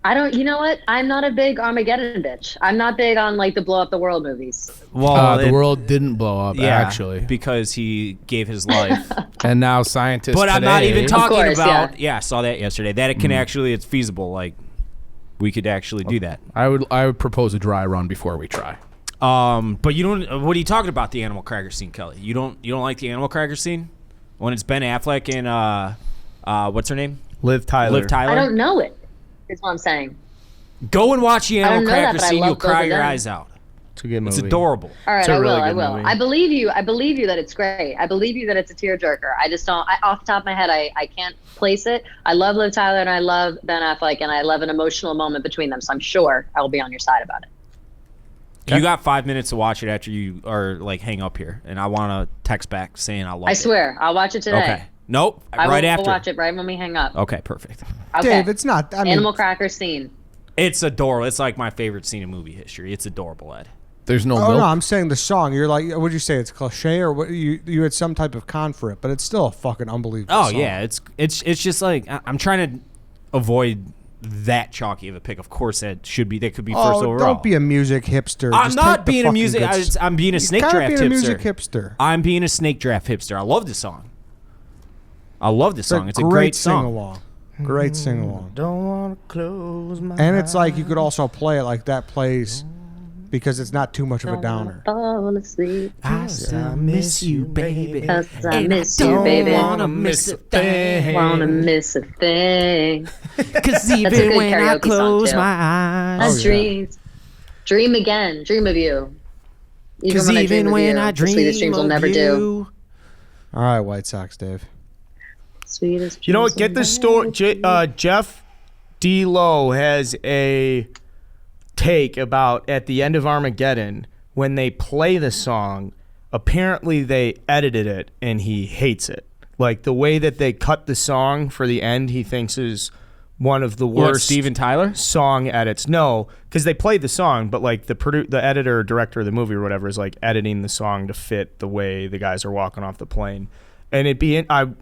I don't. You know what? I'm not a big Armageddon bitch. I'm not big on like the blow up the world movies. Well, The world didn't blow up, yeah, actually. because he gave his life. And now scientists But I'm not today- even talking course, about. Yeah, I saw that yesterday. That it can actually, it's feasible. Like, we could actually do that. I would propose a dry run before we try. But you don't. What are you talking about? The animal cracker scene, Kelly? You don't like the animal cracker scene when it's Ben Affleck and what's her name? Liv Tyler. Liv Tyler. I don't know it. Is what I'm saying. Go and watch the I don't animal know that, cracker but I scene. love You'll both cry of your them. eyes out. It's a good movie. It's adorable. All right, It's a I will. really I good will. movie. I believe you. I believe you that it's great. I believe you that it's a tearjerker. I just don't. Off the top of my head, I can't place it. I love Liv Tyler and I love Ben Affleck, and I love an emotional moment between them. So I'm sure I will be on your side about it. You got 5 minutes to watch it after you hang up here, and I want to text back saying I love it. I swear, I'll watch it today. Okay. Nope. I right will after. watch it right when we hang up. Okay, perfect. Okay. Dave, it's not. I mean, Animal cracker scene. It's adorable. It's like my favorite scene in movie history. It's adorable, Ed. There's no Oh milk. no, I'm saying the song. You're like, would you say it's cliche or what? You had some type of con for it, but it's still a fucking unbelievable. Oh song. yeah, it's just like I'm trying to avoid that chalky of a pick. Of course, that could be first overall. Don't be a music hipster. I'm Just not take the being a fucking music. good I'm being a snake kinda draft being hipster. a music hipster. I'm being a snake draft hipster. I love this song. I love this song. It's a great sing song. along. Great sing along. Don't want to close my And it's like you could also play it like that plays because it's not too much of a downer. Fall asleep. I still miss you, baby. 'Cause I miss you, baby. Wanna miss a thing. Wanna miss a thing. Cause a even good when I karaoke song, close too. my I eyes, dream again. Dream of you. cause even when I the sweetest dream dreams will of never do. you. All right, White Sox, Dave. Sweetest You know what? dreams Get will this story. never Jeff D. Lowe has a take about at the end of Armageddon when they play the song. Apparently, they edited it and he hates it. Like the way that they cut the song for the end, he thinks is one of the What, worst Steven Tyler? song edits. No, because they played the song, but like the editor or director of the movie or whatever is like editing the song to fit the way the guys are walking off the plane. And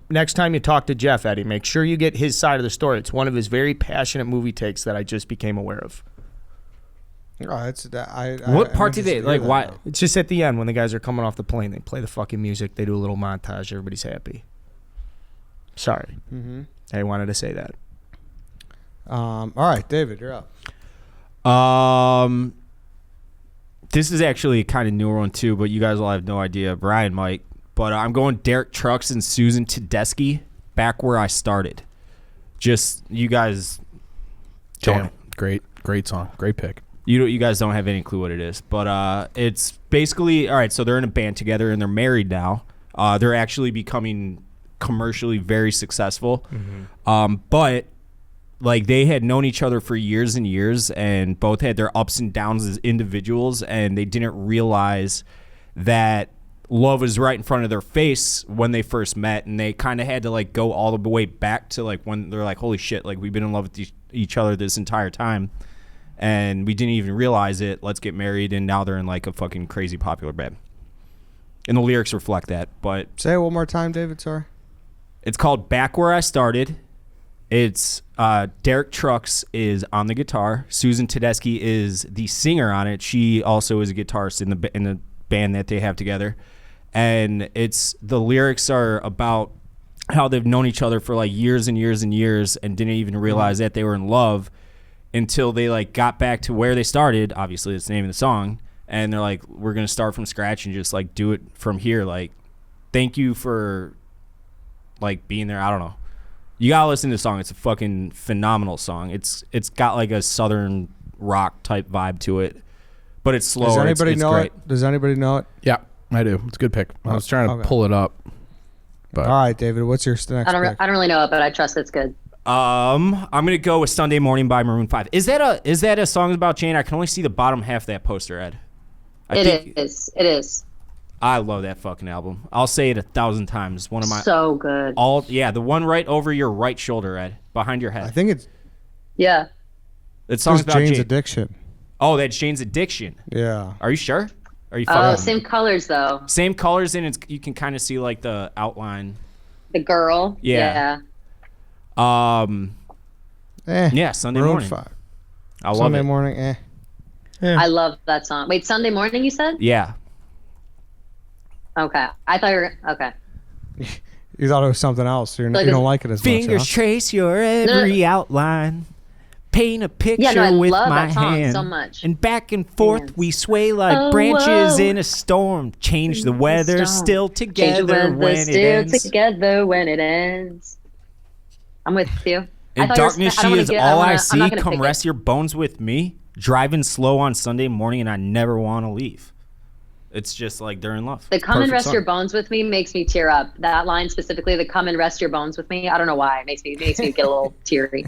next time you talk to Jeff, Eddie, make sure you get his side of the story. It's one of his very passionate movie takes that I just became aware of. What part did they like? Why? It's just at the end when the guys are coming off the plane, they play the fucking music, they do a little montage, everybody's happy. Sorry, I wanted to say that. All right, David, you're up. This is actually a kind of newer one too, but you guys will have no idea. Brian might, but I'm going Derek Trucks and Susan Tedeschi, Back Where I Started. Just you guys. Damn. Great song. Great pick. You guys don't have any clue what it is, but it's basically all right. So they're in a band together and they're married now. They're actually becoming commercially very successful, but like they had known each other for years and years, and both had their ups and downs as individuals, and they didn't realize that love was right in front of their face when they first met, and they kind of had to like go all the way back to like when they're like, holy shit, like we've been in love with each other this entire time. And we didn't even realize it. Let's get married, and now they're in like a fucking crazy popular band. And the lyrics reflect that. But Say it one more time, David. Sorry. it's called Back Where I Started. It's Derek Trucks is on the guitar. Susan Tedeschi is the singer on it. She also is a guitarist in the band that they have together. And the lyrics are about how they've known each other for like years and years and years, and didn't even realize that they were in love until they like got back to where they started. Obviously, it's the name of the song, and they're like, we're gonna start from scratch and just like do it from here. Like, thank you for like being there. I don't know. You gotta listen to the song. It's a fucking phenomenal song. It's got like a southern rock type vibe to it, but it's slower. Does anybody it's know great. it? Does anybody know it? Yeah, I do. It's a good pick. I was trying to Okay. pull it up. But All right, David. What's your next I don't pick? really know it, but I trust it's good. I'm gonna go with Sunday Morning by Maroon 5. Is that a song about Jane? I can only see the bottom half of that poster, Ed. It is I love that fucking album. I'll say it 1,000 times. One of my so good. the one right over your right shoulder, Ed, behind your I head. think it's Yeah. That song's just about Jane's Jane. Addiction. Oh, that's Jane's Addiction. Yeah. Are you sure? Are you Oh, fucking same colors though. same colors, and you can kind of see like the outline. The girl. Yeah. Yeah, Sunday Maroon Morning. 5. I love Sunday it. morning. I love that song. Wait, Sunday Morning you said? Yeah. Okay. I thought you were okay. You thought it was something else. You Like don't a- like it as Fingers much. trace your every outline. Paint a picture Yeah, no, I with love my that song hand. so much. And back and forth Hands. we sway like Oh, branches whoa. in a storm. Change the weather, Stone. still Change the together weather, when it still ends. together when it ends. I'm with you. In I thought you were- darkness I don't she wanna is get- all I'm I not see. gonna Come pick rest your bones with me. driving slow on Sunday morning and I never want to leave. It's just like they're in love. The come and Perfect rest song. your bones with me makes me tear up. That line specifically, the come and rest your bones with me. I don't know why. It makes me get a little teary.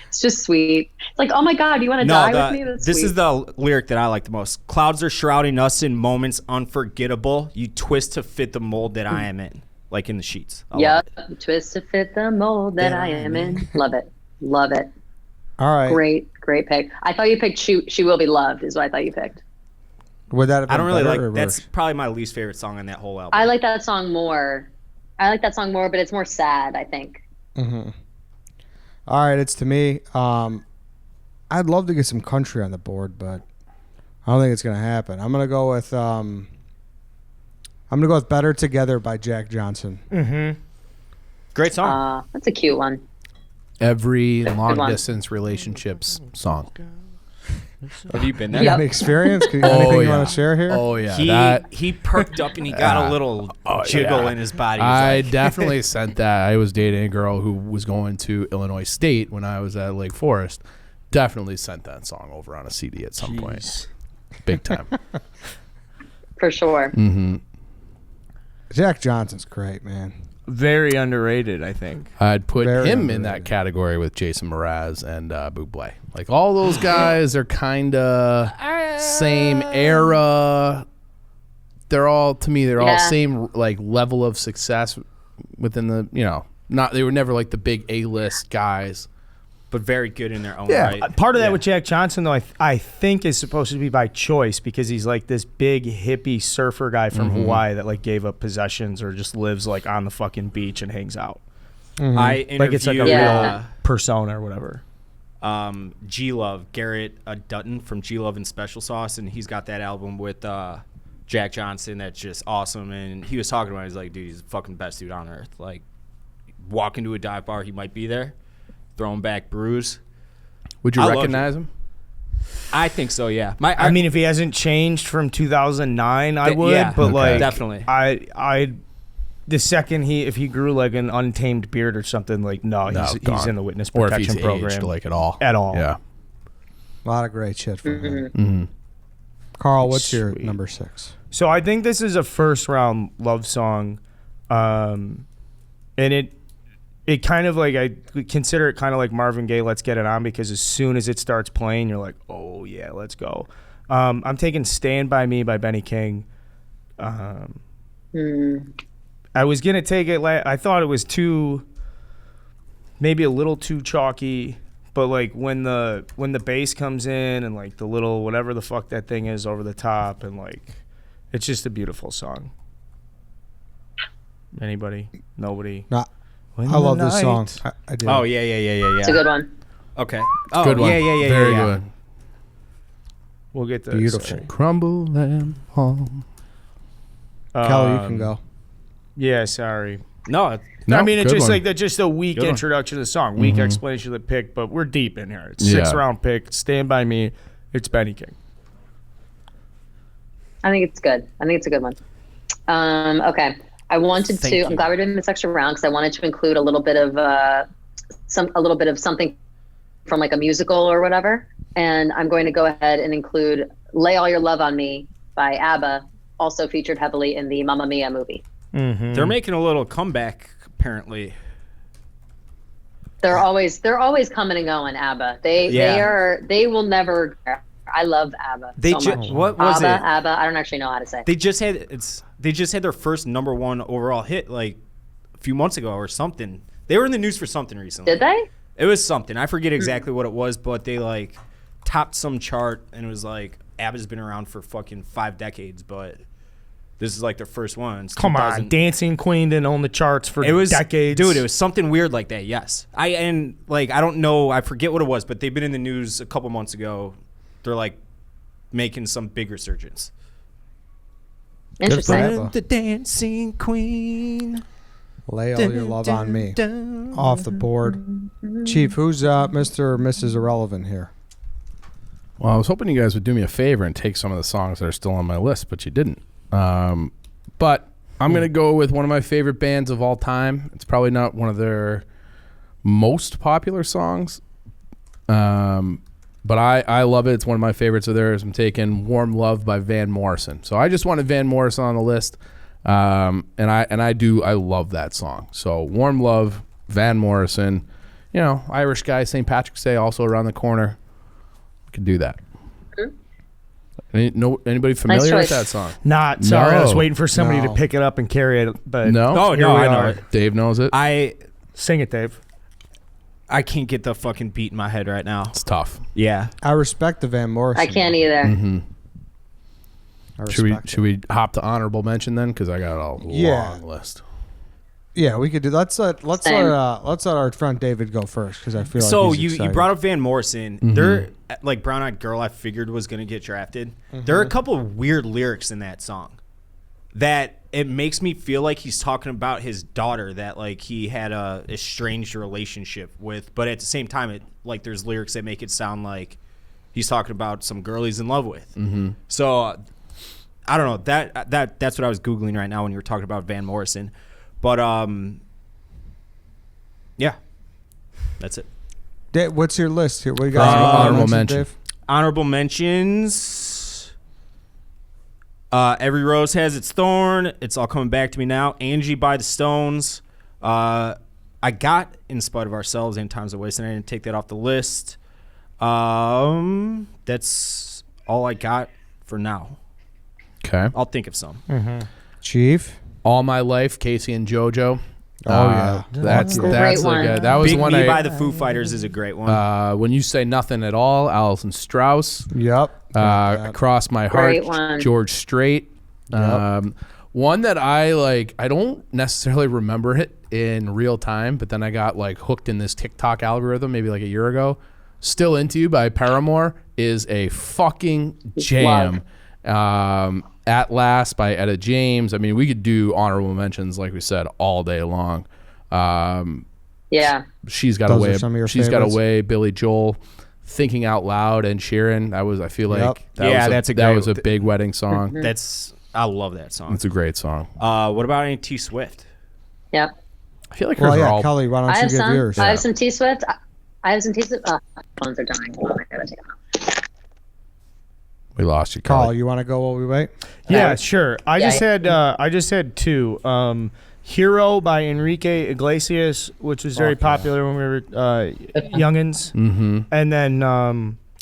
It's just sweet. It's like, oh my God, you want to die with me? That's this sweet. is the lyric that I like the most. Clouds are shrouding us in moments unforgettable. You twist to fit the mold that I am in. Like in the sheets. Yep. Twist to fit the mold that I am in. Love it. Love it. All right. Great pick. I thought you picked She Will Be Loved is what I thought you picked. Would that have been I don't really better or like. That's worse? probably my least favorite song on that whole album. I like that song more. But it's more sad, I think. Mm-hmm. All right, it's to me. I'd love to get some country on the board, but I don't think it's gonna happen. I'm gonna go with Better Together by Jack Johnson. Mm-hmm. Great song. That's a cute one. Every Good long one. distance relationships song. Have you been there? You got Yep. any experience? Anything you want to share here? Oh yeah. He perked up and he got a little jiggle in his body. He was I like, definitely sent that. I was dating a girl who was going to Illinois State when I was at Lake Forest. Definitely sent that song over on a CD at some point. Big time. For sure. Mm-hmm. Jack Johnson's great, man. Very underrated, I think. I'd put Very him in underrated. that category with Jason Mraz and Buble. Like all those guys are kind of same era. They're all Yeah. same like level of success within the not they were never like the big A-list guys. but very good in their own Yeah. right. Part of that Yeah. with Jack Johnson, though, I think is supposed to be by choice because he's like this big hippie surfer guy from Hawaii that like gave up possessions or just lives like on the fucking beach and hangs out. I interviewed Like it's like a Yeah. real persona or whatever. G Love, Garrett Dutton from G Love and Special Sauce, and he's got that album with Jack Johnson that's just awesome. And he was talking about it, he's like, dude, he's the fucking best dude on earth. Like, walk into a dive bar, he might be there, throwing back brews. Would you I love recognize him? I think so, yeah. I mean, if he hasn't changed from 2009, I would. yeah, but okay. like, Definitely. I, the second if he grew like an untamed beard or something, like he's gone. in the witness Or if protection he's program aged like at all. at all. Yeah. A lot of great shit from him. Mm-hmm. Carl, what's your Sweet. number 6? So I think this is a first round love song, and it kind of like I consider it kind of like Marvin Gaye, "Let's Get It On," because as soon as it starts playing, you're like, oh yeah, let's go. I'm taking "Stand By Me" by Benny King. I was gonna take it. I thought it was maybe a little too chalky, but like when the bass comes in and like the little whatever the fuck that thing is over the top, and like it's just a beautiful song. Anybody? Nobody? No, When I the love this night- song. I do. Oh, yeah. It's a good one. Okay. Oh, Good one. Yeah. Very yeah. good. We'll get to Beautiful. sorry. Crumble and home. Kelly, you can go. Yeah, sorry. No, I mean, it's good just one. like that's just a weak Good one. introduction to the song, weak explanation of the pick, but we're deep in here. It's Yeah. 6th round pick. Stand By Me. It's Benny King. I think it's good. I think it's a good one. Okay. I'm glad we're doing this extra round because I wanted to include a little bit of something from like a musical or whatever. And I'm going to go ahead and include "Lay All Your Love on Me" by ABBA, also featured heavily in the Mamma Mia movie. they're making a little comeback apparently. They're always coming and going. ABBA. They will never. I love ABBA so much. What was ABBA, it? ABBA. I don't actually know how to say. They just had their first number one overall hit like a few months ago or something. They were in the news for something recently. Did they? It was something. I forget exactly what it was, but they like topped some chart and it was like ABBA's been around for fucking 5 decades, but this is like their first one. It's Come 2000 on, Dancing Queen didn't own the charts for It was decades. dude. It was something weird like that. Yes, I don't know. I forget what it was, but they've been in the news a couple months ago. They're like making some big resurgence. Interesting. ABBA. The Dancing Queen. Lay All Your Love on Me. Off the board. Chief, who's Mr. or Mrs. Irrelevant here? Well, I was hoping you guys would do me a favor and take some of the songs that are still on my list, but you didn't. But I'm going to go with one of my favorite bands of all time. It's probably not one of their most popular songs, But I love it. It's one of my favorites of theirs. I'm taking Warm Love by Van Morrison. So I just wanted Van Morrison on the list. And I love that song. So Warm Love, Van Morrison, Irish guy, St. Patrick's Day also around the corner. We could do that. Anybody familiar with that song? Not. Sorry, I was No. waiting for somebody to No. pick it up and carry it. But No? Oh, here no, we I know are. it. Dave knows it. Sing it, Dave. I can't get the fucking beat in my head right now. It's tough. Yeah. I respect the Van Morrison. I can't either. Mm-hmm. I Should respect we hop to honorable mention then? Because I got a long list. Yeah, we could do. Let's let Same. our friend David go first because I feel like So he's you excited. brought up Van Morrison. There, like Brown Eyed Girl, I figured was going to get drafted. There are a couple of weird lyrics in that song that it makes me feel like he's talking about his daughter that like he had a estranged relationship with, but at the same time, there's lyrics that make it sound like he's talking about some girl he's in love with. So I don't know that's what I was googling right now when you were talking about Van Morrison, but yeah, that's it. Dave, what's your list here? What you got? Honorable mention. Dave? Honorable mentions. Every Rose Has Its Thorn. It's All Coming Back to Me Now. Angie by the Stones. I got In Spite of Ourselves and Times of Waste, and I didn't take that off the list. That's all I got for now. Okay. I'll think of some. Chief. All My Life, Casey and JoJo. Yeah. That's Great a one. good. That was Big one Me by the Foo Fighters is a great one. When You Say Nothing at All, Alison Strauss. Yep. Across My Heart, Great one. George Strait. One that I don't necessarily remember it in real time, but then I got hooked in this TikTok algorithm maybe a year ago. Still Into You by Paramore is a fucking jam. At Last by Etta James. I mean, we could do honorable mentions, like we said, all day long. Yeah. She's Got Those Away. are some of your She's Got favorites? Away. Billy Joel. Thinking Out Loud and Sheeran. I feel like Yep. that was a big wedding song. I love that song. It's a great song. What about any T Swift? Yep. I feel like Well, hers are yeah, all. Kelly, why don't I you have give some. yours? I have some T Swift. I have some T Swift. Oh, my phones are dying. Oh, I gotta take them out. We lost you, Carl, Kelly. you want to go while we wait? Yeah, sure. I Yeah. just had two. Hero by Enrique Iglesias, which was very popular when we were youngins. Mm-hmm. And then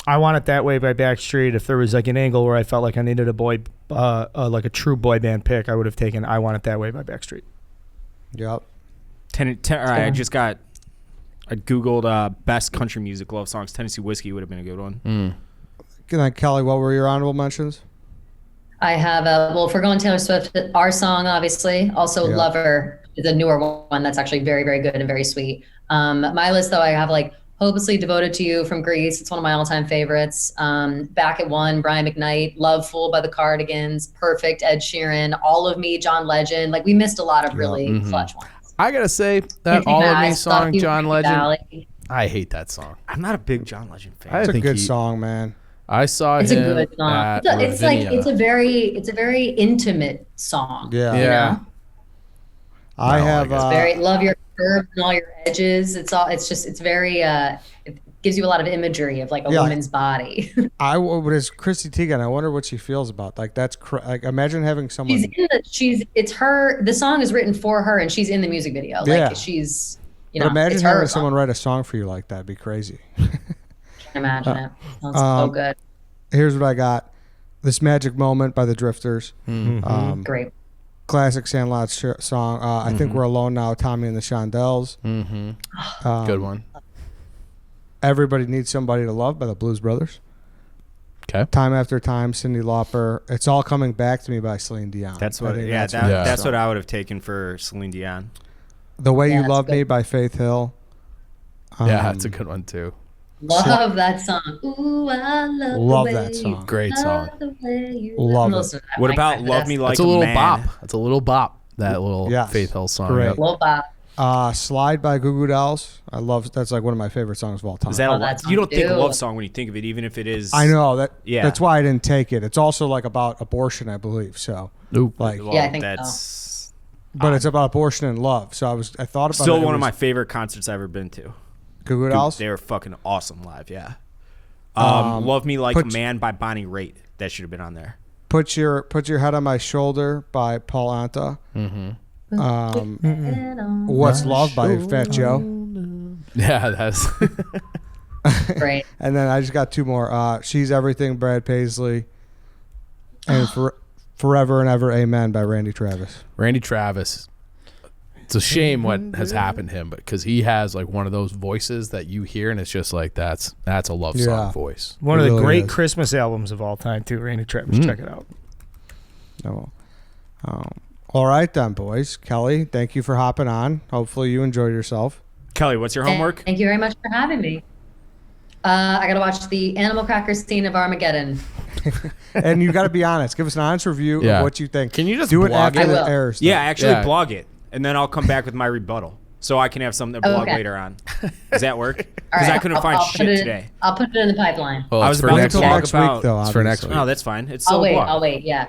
I Want It That Way by Backstreet. If there was an angle where I felt like I needed a boy, a true boy band pick, I would have taken I Want It That Way by Backstreet. Yep. All right, I googled best country music love songs. Tennessee Whiskey would have been a good one. Good night, Kelly. What were your honorable mentions? I have if we're going Taylor Swift, Our Song, obviously. Also, Yeah. Lover is a newer one that's actually very, very good and very sweet. My list, though, I have Hopelessly Devoted to You from Greece. It's one of my all-time favorites. Back at One, Brian McKnight. Love Fool by the Cardigans. Perfect, Ed Sheeran. All of Me, John Legend. We missed a lot of really clutch ones. I gotta say that All of Me song, John Legend. Valley. I hate that song. I'm not a big John Legend fan. I It's a think good song, man. I saw It's him a good song. at It's Ravinia. it's a very intimate song. Yeah. you Yeah. know? I No, have. I guess. Very love your curves and all your edges. It's very it gives you a lot of imagery of a Yeah. woman's body. What is Chrissy Teigen? I wonder what she feels about. That's imagine having someone. It's her. The song is written for her, and she's in the music video. Yeah. She's But imagine it's her having song. someone write a song for you like that. It'd be crazy. Can't imagine it. Sounds so good. Here's what I got: This Magic Moment by the Drifters. Great. Classic Sandlot song. I think We're Alone Now. Tommy and the Shondells. Good one. Everybody Needs Somebody to Love by the Blues Brothers. Okay. Time After Time, Cyndi Lauper. It's All Coming Back to Me by Celine Dion. That's I what. think Yeah, Yeah. that's what I would have taken for Celine Dion. The Way Yeah, You that's Love good. Me by Faith Hill. Yeah, that's a good one too. Love that song. Ooh, I Love the way that song. Great song. the way you Love it. Listen to that. What My about God, Love Me Like That's a a little Man? bop. That's a little bop. That little Yes. Faith Hill song. Great. Yep. Lil Bop. Slide by Goo Goo Dolls. I love that's one of my favorite songs of all time. Is that Oh, a that you don't song think too. love song when you think of it, even if it is. I know that. Yeah. That's why I didn't take it. It's also about abortion, I believe. So Oop. like, Well, Yeah, I think so. that's but it's about abortion and love. So I thought about still it. one of my favorite concerts I've ever been to. Goo Goo Dolls. They were fucking awesome live. Yeah. Love Me Like a put- Man by Bonnie Raitt. That should have been on there. Put your head on my shoulder by Paul Anka. What's Love by Fat Joe. Yeah, that's Great. And then I just got two more. She's Everything, Brad Paisley. And Forever and Ever, Amen by Randy Travis. Randy Travis. It's a shame what has happened to him, but because he has like one of those voices that you hear, and it's just like that's a love song voice. One It of the really great is. Christmas albums of all time, too. Randy Travis. Check it out. Oh. All right then, boys. Kelly, thank you for hopping on. Hopefully you enjoyed yourself. Kelly, what's your homework? Thank you very much for having me. I got to watch the Animal Crackers scene of Armageddon. And you got to be honest. Give us an honest review Yeah. of what you think. Can you just do it blog after it? it I will. airs? Yeah, actually Yeah. blog it, and then I'll come back with my rebuttal, so I can have something to blog Okay. later on. Does that work? All Because right, I couldn't find I'll put shit it- today. I'll put it in the pipeline. Well, I it's was for about to next Until week. talk next about- week, though. It's for next obviously. week. No, that's fine. It's still I'll a wait. blog. I'll wait. Yeah.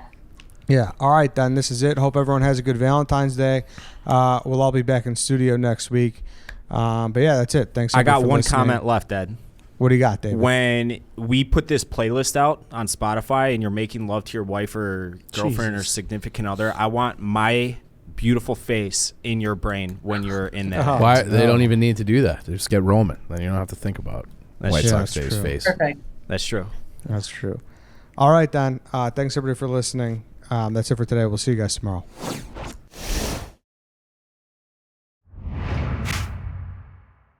Yeah. All right, then. This is it. Hope everyone has a good Valentine's Day. We'll all be back in studio next week. But yeah, that's it. Thanks. I got everybody for one listening. comment left, Ed. What do you got, David? When we put this playlist out on Spotify and you're making love to your wife or girlfriend or Jesus. significant other, I want my beautiful face in your brain when you're in that. Oh. Why they no. don't even need to do that? They just get Roman. Then you don't have to think about That's White true. Sox That's true. face. Perfect. That's true. That's true. All right, then. Thanks everybody for listening. That's it for today. We'll see you guys tomorrow.